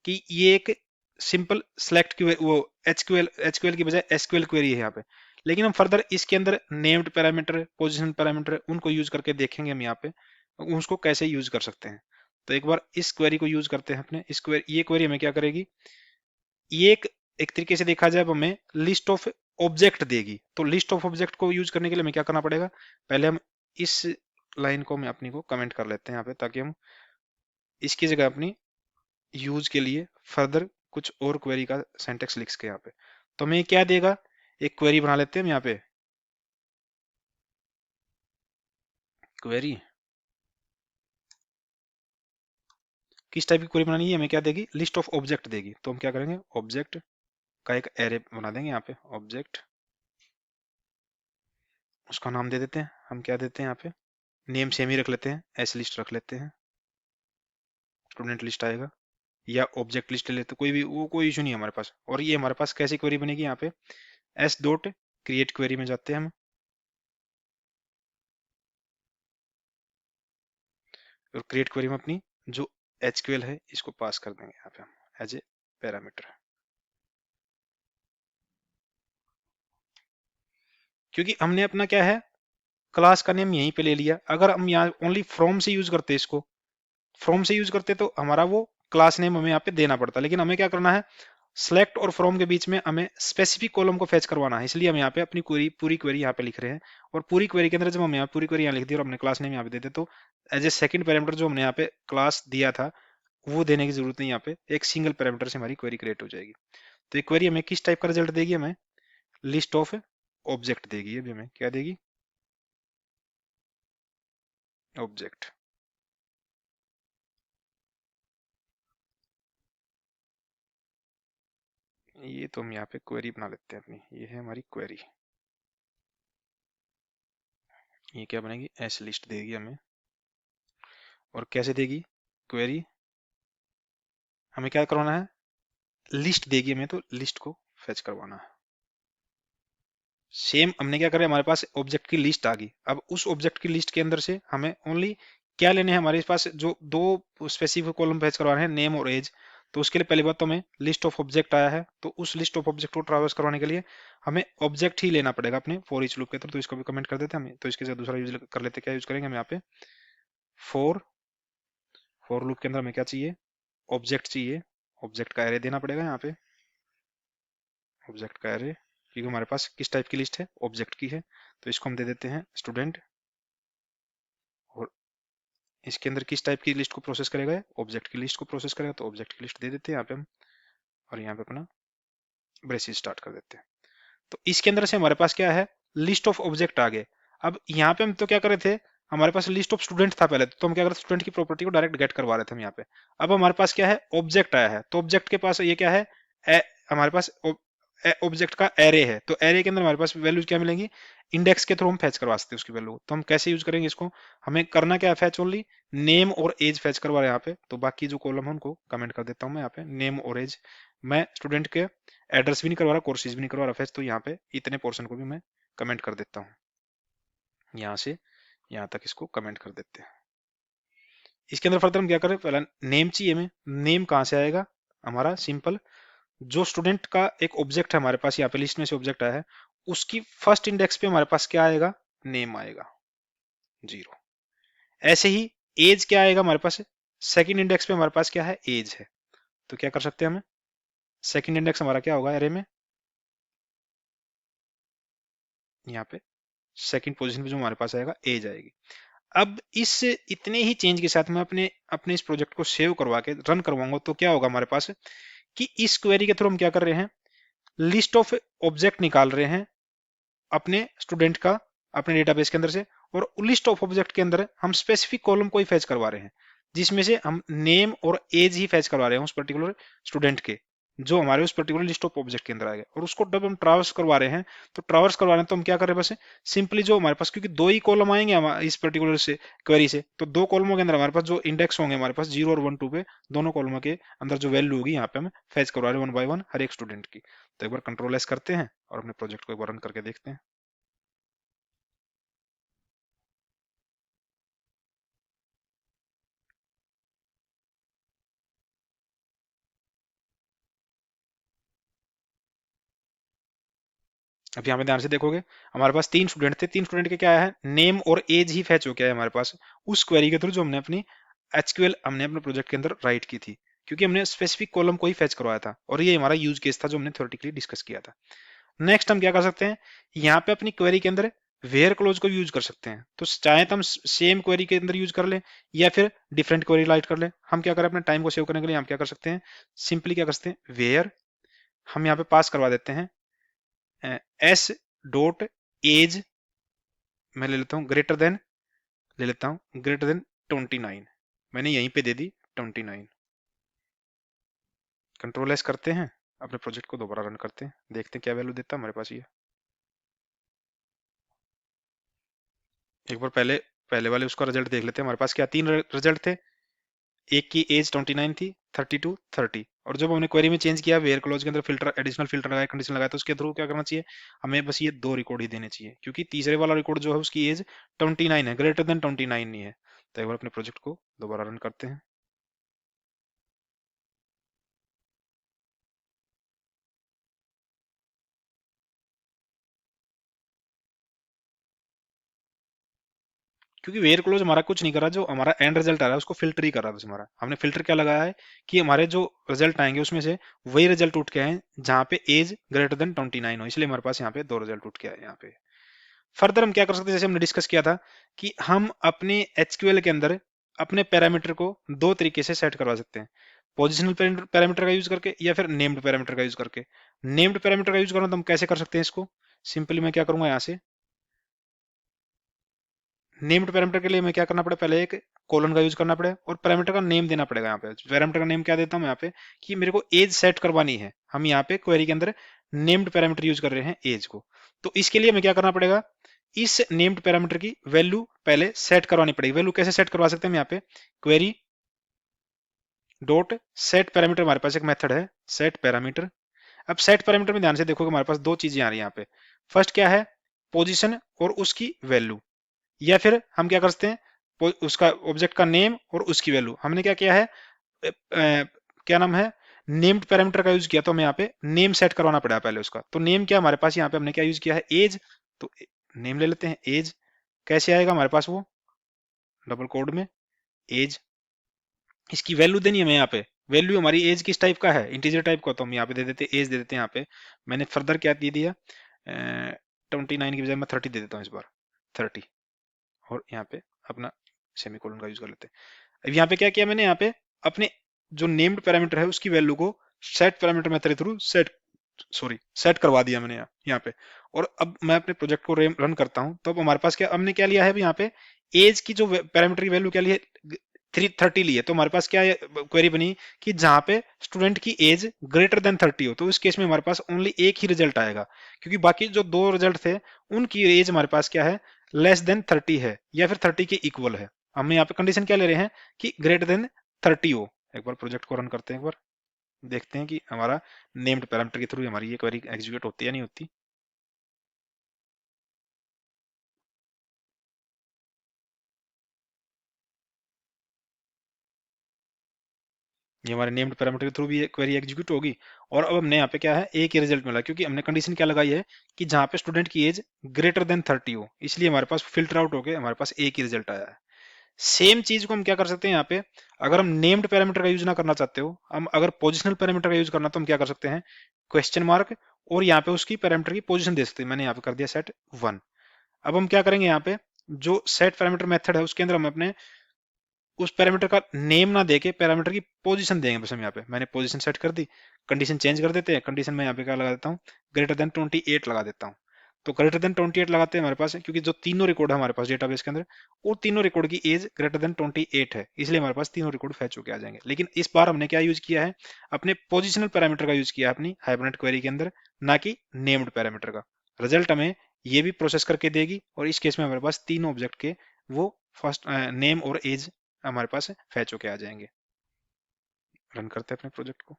[SPEAKER 1] कि ये एक सिंपल सेलेक्ट की वो एचक्यूएल एचक्यूएल की बजाय एसक्यूएल क्वेरी है यहाँ पे। लेकिन हम फर्दर इसके अंदर नेम्ड पैरामीटर पोजीशन पैरामीटर उनको यूज करके देखेंगे हम यहाँ पे उसको कैसे यूज कर सकते हैं। तो एक बार इस क्वेरी को यूज करते हैं अपने इस क्वेरी, ये क्वेरी हमें क्या करेगी, ये एक तरीके से देखा जाए हमें लिस्ट ऑफ ऑब्जेक्ट देगी। तो लिस्ट ऑफ ऑब्जेक्ट को यूज करने के लिए हमें क्या करना पड़ेगा, पहले हम इस लाइन को मैं अपनी को कमेंट कर लेते हैं यहाँ पे, ताकि हम इसकी जगह अपनी यूज के लिए फर्दर कुछ और क्वेरी का सिंटेक्स लिख के यहाँ पे। तो हमें क्या देगा, एक क्वेरी बना लेते हैं हम यहाँ पे, क्वेरी किस टाइप की क्वेरी बनानी है, हमें क्या देगी, लिस्ट ऑफ ऑब्जेक्ट देगी। तो हम क्या करेंगे, ऑब्जेक्ट का एक एरे बना देंगे यहाँ पे, ऑब्जेक्ट उसका नाम दे देते हैं, हम क्या देते हैं यहाँ पे, नेम सेम ही रख लेते हैं, एस लिस्ट रख लेते हैं, स्टूडेंट लिस्ट आएगा, या ऑब्जेक्ट लिस्ट ले लेते, कोई भी वो कोई इशू नहीं है हमारे पास। और ये हमारे पास कैसी क्वेरी बनेगी, यहाँ पे एस डॉट क्रिएट क्वेरी में जाते हैं हम, और क्रिएट क्वेरी में अपनी जो एचक्यूएल है इसको पास कर देंगे यहाँ पे हम एज ए पैरामीटर, क्योंकि हमने अपना क्या है क्लास का नेम यहीं पे ले लिया। अगर हम यहाँ ओनली फ्रॉम से यूज करते इसको, फ्रॉम से यूज करते तो हमारा वो क्लास नेम हमें यहाँ पे देना पड़ता, लेकिन हमें क्या करना है, सेलेक्ट और फ्रॉम के बीच में हमें स्पेसिफिक कॉलम को फेच करवाना है, इसलिए हम यहाँ पे अपनी क्वेरी पूरी क्वेरी यहाँ पे लिख रहे हैं। और पूरी क्वेरी के अंदर जब हम यहाँ पूरी क्वेरी यहाँ लिख दी और हमने क्लास नेम यहाँ पे देते, तो एज ए सेकंड पैरामीटर जो हमने यहाँ पे क्लास दिया था वो देने की जरूरत नहीं, यहाँ पे एक सिंगल पैरामीटर से हमारी क्वेरी क्रिएट हो जाएगी। तो ये क्वेरी हमें किस टाइप का रिजल्ट देगी, हमें लिस्ट ऑफ ऑब्जेक्ट देगी। अभी हमें क्या देगी, ऑब्जेक्ट। ये तो हम यहाँ पे क्वेरी बना लेते हैं अपनी, ये है हमारी क्वेरी। ये क्या बनेगी, एस लिस्ट देगी हमें, और कैसे देगी क्वेरी, हमें क्या करवाना है, लिस्ट देगी हमें, तो लिस्ट को फेच करवाना है। सेम हमने क्या करें, हमारे पास ऑब्जेक्ट की लिस्ट आ गई, अब उस ऑब्जेक्ट की लिस्ट के अंदर से हमें ओनली क्या लेने हैं, हमारे पास जो दो स्पेसिफिक कॉलम फेच करवाने हैं, नेम और एज। तो उसके लिए पहली बात तो हमें लिस्ट ऑफ ऑब्जेक्ट आया है, तो उस लिस्ट ऑफ ऑब्जेक्ट को ट्रावर्स करवाने के लिए हमें ऑब्जेक्ट ही लेना पड़ेगा अपने फॉर ईच लूप के अंदर। तो इसको भी कमेंट कर देते हैं हम, तो इसके साथ दूसरा यूज कर लेते हैं, क्या यूज करेंगे हम यहाँ पे, फोर फॉर लूप के अंदर हमें क्या चाहिए, ऑब्जेक्ट चाहिए, ऑब्जेक्ट का एरे देना पड़ेगा यहाँ पे, ऑब्जेक्ट का एरे, क्योंकि हमारे पास किस टाइप की लिस्ट है, ऑब्जेक्ट की है। तो इसको हम दे देते हैं स्टूडेंट, और इसके अंदर किस टाइप की लिस्ट को प्रोसेस करेगा, ऑब्जेक्ट की लिस्ट को प्रोसेस करेगा, तो ऑब्जेक्ट की लिस्ट दे देते हैं यहाँ पे हम, और यहाँ पे अपना ब्रेसेस स्टार्ट कर देते हैं। तो इसके अंदर से हमारे पास क्या है, लिस्ट ऑफ ऑब्जेक्ट आ गए। अब यहाँ पे हम तो क्या कर रहे थे, हमारे पास लिस्ट ऑफ स्टूडेंट था पहले, तो हम क्या कर रहे थे, स्टूडेंट की प्रॉपर्टी को डायरेक्ट गेट करवा रहे थे हम यहाँ पे। अब हमारे पास क्या है, ऑब्जेक्ट आया है, तो ऑब्जेक्ट के पास ये क्या है, हमारे पास ऑब्जेक्ट का एरे है, तो एरे के अंदर हमारे पास वैल्यूज क्या मिलेंगी, इंडेक्स के थ्रू हम फैच करवा सकते हैं उसकी वैल्यू। तो हम कैसे यूज करेंगे इसको, हमें करना क्या है, फैच ओनली नेम और एज फैच करवा रहे हैं यहाँ पे। तो बाकी जो कॉलम है उनको कमेंट कर देता हूँ मैं यहाँ पे, नेम और एज। मैं स्टूडेंट के एड्रेस भी नहीं करवा रहा, कोर्सेज भी नहीं करवा रहा फैच, तो यहाँ पे इतने पोर्शन को भी मैं कमेंट कर देता हूँ, यहाँ से यहाँ तक इसको कमेंट कर देते हैं। इसके अंदर फर्दर हम क्या करें, पहला नेम चाहिए हमें, नेम कहाँ से आएगा, हमारा सिंपल जो स्टूडेंट का एक ऑब्जेक्ट है हमारे पास यहाँ पे लिस्ट में से ऑब्जेक्ट आया है, उसकी फर्स्ट इंडेक्स पे हमारे पास क्या आएगा, नेम आएगा 0। ऐसे ही एज क्या आएगा हमारे पास, सेकंड इंडेक्स पे हमारे पास क्या है, एज है। तो क्या कर सकते हैं हम, सेकंड इंडेक्स हमारा क्या होगा एरे में, यहाँ पे सेकंड पोजीशन पे जो हमारे पास आएगा एज आएगी। अब इस इतने ही चेंज के साथ मैं अपने अपने इस प्रोजेक्ट को सेव करवा के रन करवाऊंगा तो क्या होगा हमारे पास कि इस क्वेरी के थ्रू हम क्या कर रहे हैं, लिस्ट ऑफ ऑब्जेक्ट निकाल रहे हैं अपने स्टूडेंट का अपने डेटाबेस के अंदर से, और लिस्ट ऑफ ऑब्जेक्ट के अंदर हम स्पेसिफिक कॉलम को ही फैच करवा रहे हैं, जिसमें से हम नेम और एज ही फैच करवा रहे हैं उस पर्टिकुलर स्टूडेंट के, जो हमारे उस पर्टिकुलर लिस्ट ऑफ ऑब्जेक्ट के अंदर आ गए। और उसको जब हम ट्रावर्स करवा रहे हैं, तो ट्रावर्स करवा रहे हैं तो हम क्या कर रहे हैं, बस सिंपली जो हमारे पास, क्योंकि दो ही कॉलम आएंगे इस पर्टिकुलर से क्वेरी से, तो दो कॉलमों के अंदर हमारे पास जो इंडेक्स होंगे हमारे पास 0 और 1 2 पे, दोनों कॉलमों के अंदर जो वैल्यू होगी यहाँ पे हम फैच करवा रहे हैं 1 बाय 1 हर एक स्टूडेंट की। तो एक बार कंट्रोल एस करते हैं और अपने प्रोजेक्ट को एक बार रन करके देखते हैं। अब यहाँ पे ध्यान से देखोगे, हमारे पास तीन स्टूडेंट थे, तीन स्टूडेंट के क्या है, नेम और एज ही फैच हो गया है हमारे पास उस क्वेरी के थ्रू जो हमने अपनी एचक्यूएल हमने अपने प्रोजेक्ट के अंदर राइट की थी, क्योंकि हमने स्पेसिफिक कॉलम को ही फैच करवाया था, और ये हमारा यूज केस था जो हमने थ्योरेटिकली डिस्कस किया था। नेक्स्ट हम क्या कर सकते हैं, यहाँ पे अपनी क्वेरी के अंदर वेयर क्लोज को यूज कर सकते हैं। तो चाहे तो हम सेम क्वेरी के अंदर यूज कर लें या फिर डिफरेंट क्वेरी राइट कर लें। हम क्या करें, अपने टाइम को सेव करने के लिए हम क्या कर सकते हैं, सिंपली क्या कर सकते हैं, वेयर हम यहाँ पे पास करवा देते हैं एस डॉट एज, मैं ले लेता हूँ ग्रेटर देन, ले लेता हूँ ग्रेटर देन 29, मैंने यहीं पे दे दी 29। कंट्रोल एस करते हैं, अपने प्रोजेक्ट को दोबारा रन करते हैं, देखते हैं क्या वैल्यू देता है हमारे पास ये। एक बार पहले पहले वाले उसका रिजल्ट देख लेते हैं, हमारे पास क्या तीन रिजल्ट थे, एक की एज 29 थी, 32 30, और जब हमने क्वेरी में चेंज किया वेयर क्लोज के अंदर फिल्टर एडिशनल फिल्टर लगाया, कंडीशन लगाया, तो उसके थ्रू क्या करना चाहिए, हमें बस ये दो रिकॉर्ड ही देने चाहिए, क्योंकि तीसरे वाला रिकॉर्ड जो है उसकी एज 29 है, ग्रेटर देन 29 नहीं है। तो एक बार अपने प्रोजेक्ट को दोबारा रन करते हैं। क्योंकि वेयर क्लोज हमारा कुछ नहीं कर रहा, जो हमारा एंड रिजल्ट आ रहा है उसको फिल्टर ही कर रहा है बस हमारा। हमने फिल्टर क्या लगाया है कि हमारे जो रिजल्ट आएंगे उसमें से वही रिजल्ट उठ के आए जहां पे एज ग्रेटर देन 29 हो, इसलिए हमारे पास यहाँ पे दो रिजल्ट उठ के आए यहाँ पे। फर्दर हम क्या कर सकते हैं, जैसे हमने डिस्कस किया था कि हम अपने एचक्यूएल के अंदर अपने पैरामीटर को दो तरीके से सेट करवा सकते हैं, पोजिशनल पैरामीटर का यूज करके या फिर नेम्ड पैरामीटर का यूज करके। नेम्ड पैरामीटर का यूज करना तो हम कैसे कर सकते हैं इसको, सिंपली मैं क्या करूंगा, यहाँ से नेम्ड पैरामीटर के लिए मैं क्या करना पड़े, पहले एक कोलन का यूज करना पड़े और पैरामीटर का नेम देना पड़ेगा। यहाँ पे पैरामीटर का नेम क्या देता हूँ यहाँ पे, कि मेरे को एज सेट करवानी है, हम यहाँ पे क्वेरी के अंदर नेम्ड पैरामीटर यूज कर रहे हैं एज को। तो इसके लिए हमें क्या करना पड़ेगा, इस नेम्ड पैरामीटर की वैल्यू पहले सेट करवानी पड़ेगी। वैल्यू कैसे सेट करवा सकते हैं हम, यहाँ पे क्वेरी डॉट सेट पैरामीटर, हमारे पास एक मेथड है सेट पैरामीटर। अब सेट पैरामीटर में ध्यान से देखोगे हमारे पास दो चीजें आ रही है यहाँ पे, फर्स्ट क्या है, पोजीशन और उसकी वैल्यू, या फिर हम क्या कर सकते हैं, उसका ऑब्जेक्ट का नेम और उसकी वैल्यू। हमने क्या किया है, क्या नाम है, नेम्ड पैरामीटर का यूज किया, तो हमें यहाँ पे नेम सेट करवाना पड़ा पहले उसका। तो नेम क्या हमारे पास यहाँ पे हमने क्या यूज किया है, एज। तो नेम ले लेते हैं एज, कैसे आएगा हमारे पास वो, डबल कोड में एज, इसकी वैल्यू देनी है हमें यहाँ पे, वैल्यू हमारी एज किस टाइप का है, इंटीजर टाइप का, तो हम यहाँ पे दे देते हैं एज दे देते हैं यहाँ पे। मैंने फर्दर क्या दे दिया, 29 की बजाय मैं 30 दे देता हूँ इस बार, 30, और यहाँ पे अपना सेमीकोलन का यूज कर लेते हैं। अब यहाँ पे क्या किया मैंने, यहाँ पे अपने जो नेम्ड पैरामीटर है उसकी वैल्यू को सेट पैरामीटर मेथड के थ्रू सेट करवा दिया मैंने यहाँ पे। और अब मैं अपने प्रोजेक्ट को रन करता हूँ, तो अब हमारे पास क्या, हमने क्या लिया है यहाँ पे, एज की जो पैरामीटर की वैल्यू क्या ली है, 30 ली है। तो हमारे पास क्या क्वेरी बनी कि जहां पे स्टूडेंट की एज ग्रेटर देन 30 हो, तो इस केस में हमारे पास ओनली एक ही रिजल्ट आएगा, क्योंकि बाकी जो दो रिजल्ट थे उनकी एज हमारे पास क्या है, लेस देन 30 है या फिर 30 के इक्वल है। हमने यहाँ पे कंडीशन क्या ले रहे हैं कि ग्रेटर देन 30 हो। एक बार प्रोजेक्ट को रन करते हैं, एक बार देखते हैं कि हमारा नेम्ड पैरामीटर के थ्रू हमारी ये क्वेरी एग्जीक्यूट होती है या नहीं होती। ये हमारे नेम्ड पैरामीटर के थ्रू भी क्वेरी एग्जीक्यूट होगी। और अब हमने यहाँ पे क्या है, एक ही रिजल्ट मिला, क्योंकि हमने कंडीशन क्या लगाई है कि जहाँ पे स्टूडेंट की एज ग्रेटर देन 30 हो, इसलिए हमारे पास फिल्टर आउट होके हमारे पास एक ही रिजल्ट आया है। सेम चीज को हम क्या कर सकते हैं यहाँ पे, अगर हम नेम्ड पैरामीटर का यूज ना करना चाहते हो, हम अगर पोजिशनल पैरामीटर का यूज करना, तो हम क्या कर सकते हैं, क्वेश्चन मार्क और यहाँ पे उसकी पैरामीटर की पोजीशन दे सकते हैं। मैंने यहाँ पे कर दिया सेट 1। अब हम क्या करेंगे, यहाँ पे जो सेट पैरामीटर मेथड है उसके अंदर हम अपने उस पैरामीटर का नेम ना देके पैरामीटर की पोजीशन देंगे। बस हम यहाँ पे मैंने पोजीशन सेट कर दी, कंडीशन चेंज कर देते हैं। कंडीशन में यहाँ पे क्या लगा देता हूँ, ग्रेटर देन 28 लगा देता हूँ। तो ग्रेटर देन 28 लगाते हैं हमारे पास, क्योंकि जो तीनों रिकॉर्ड है हमारे पास डेटाबेस के अंदर, वो तीनों रिकॉर्ड की एज ग्रेटर देन 28 है, इसलिए हमारे पास तीनों रिकॉर्ड फैच होके आ जाएंगे। लेकिन इस बार हमने क्या यूज किया है, अपने पोजिशनल पैरामीटर का यूज किया है अपनी हाइबरनेट क्वेरी के अंदर, ना कि नेम्ड पैरामीटर का। रिजल्ट हमें ये भी प्रोसेस करके देगी, और इस केस में हमारे पास तीनों ऑब्जेक्ट के वो फर्स्ट नेम और एज हमारे पास फैच होके आ जाएंगे। रन करते हैं अपने प्रोजेक्ट को।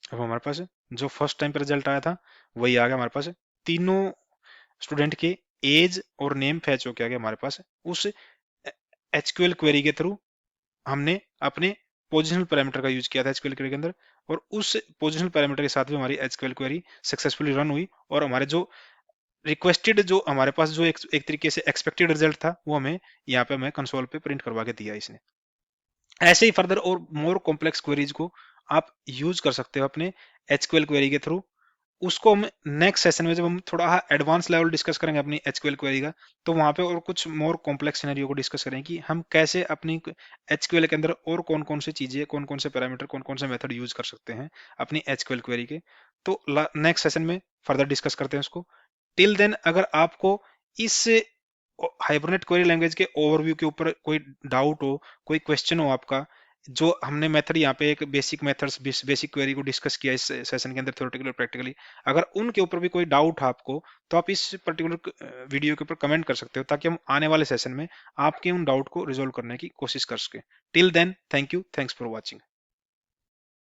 [SPEAKER 1] अब हमारे पास जो फर्स्ट टाइम पे रिजल्ट आया था वही आ गया हमारे पास। तीनों स्टूडेंट के एज और नेम फैच होके आ गया हमारे पास। उस एचक्यूएल क्वेरी के थ्रू हमने अपने पोजिशनल पैरामीटर का यूज किया था एचक्यूएल क्वेरी के अंदर, और उस पोजिशनल पैरामीटर के साथ भी हमारी एचक्यूएल क्वेरी सक्सेसफुली रन हुई, और हमारे जो रिक्वेस्टेड, जो हमारे पास जो एक तरीके से एक्सपेक्टेड रिजल्ट था, वो हमें यहाँ पे हमें कंसोल पे प्रिंट करवा के दिया इसने। ऐसे ही फर्दर और मोर कॉम्प्लेक्स क्वेरीज को आप यूज कर सकते हो अपने एचक्यूएल क्वेरी के थ्रू। उसको हम नेक्स्ट सेशन में, जब हम थोड़ा एडवांस लेवल डिस्कस करेंगे अपनी एचक्यूएल क्वेरी का, तो वहां पे और कुछ मोर कॉम्प्लेक्स सिनेरियो को डिस्कस करेंगे कि हम कैसे अपनी एचक्यूएल के अंदर और कौन कौन सी चीजें, कौन कौन से पैरामीटर, कौन कौन से मेथड यूज कर सकते हैं अपनी एचक्यूएल क्वेरी के। तो नेक्स्ट सेशन में फर्दर डिस्कस करते हैं उसको। टिल देन, अगर आपको इस हाइबरनेट क्वेरी लैंग्वेज के ओवरव्यू के ऊपर कोई डाउट हो, कोई क्वेश्चन हो आपका, जो हमने मेथड यहाँ पे एक बेसिक मेथड्स, बेसिक क्वेरी को डिस्कस किया इस सेशन के अंदर, थ्योरेटिकल और प्रैक्टिकली, अगर उनके ऊपर भी कोई डाउट है आपको, तो आप इस पर्टिकुलर वीडियो के ऊपर कमेंट कर सकते हो, ताकि हम आने वाले सेशन में आपके उन डाउट को रिजोल्व करने की कोशिश कर सके। Till then, thank you, thanks for watching.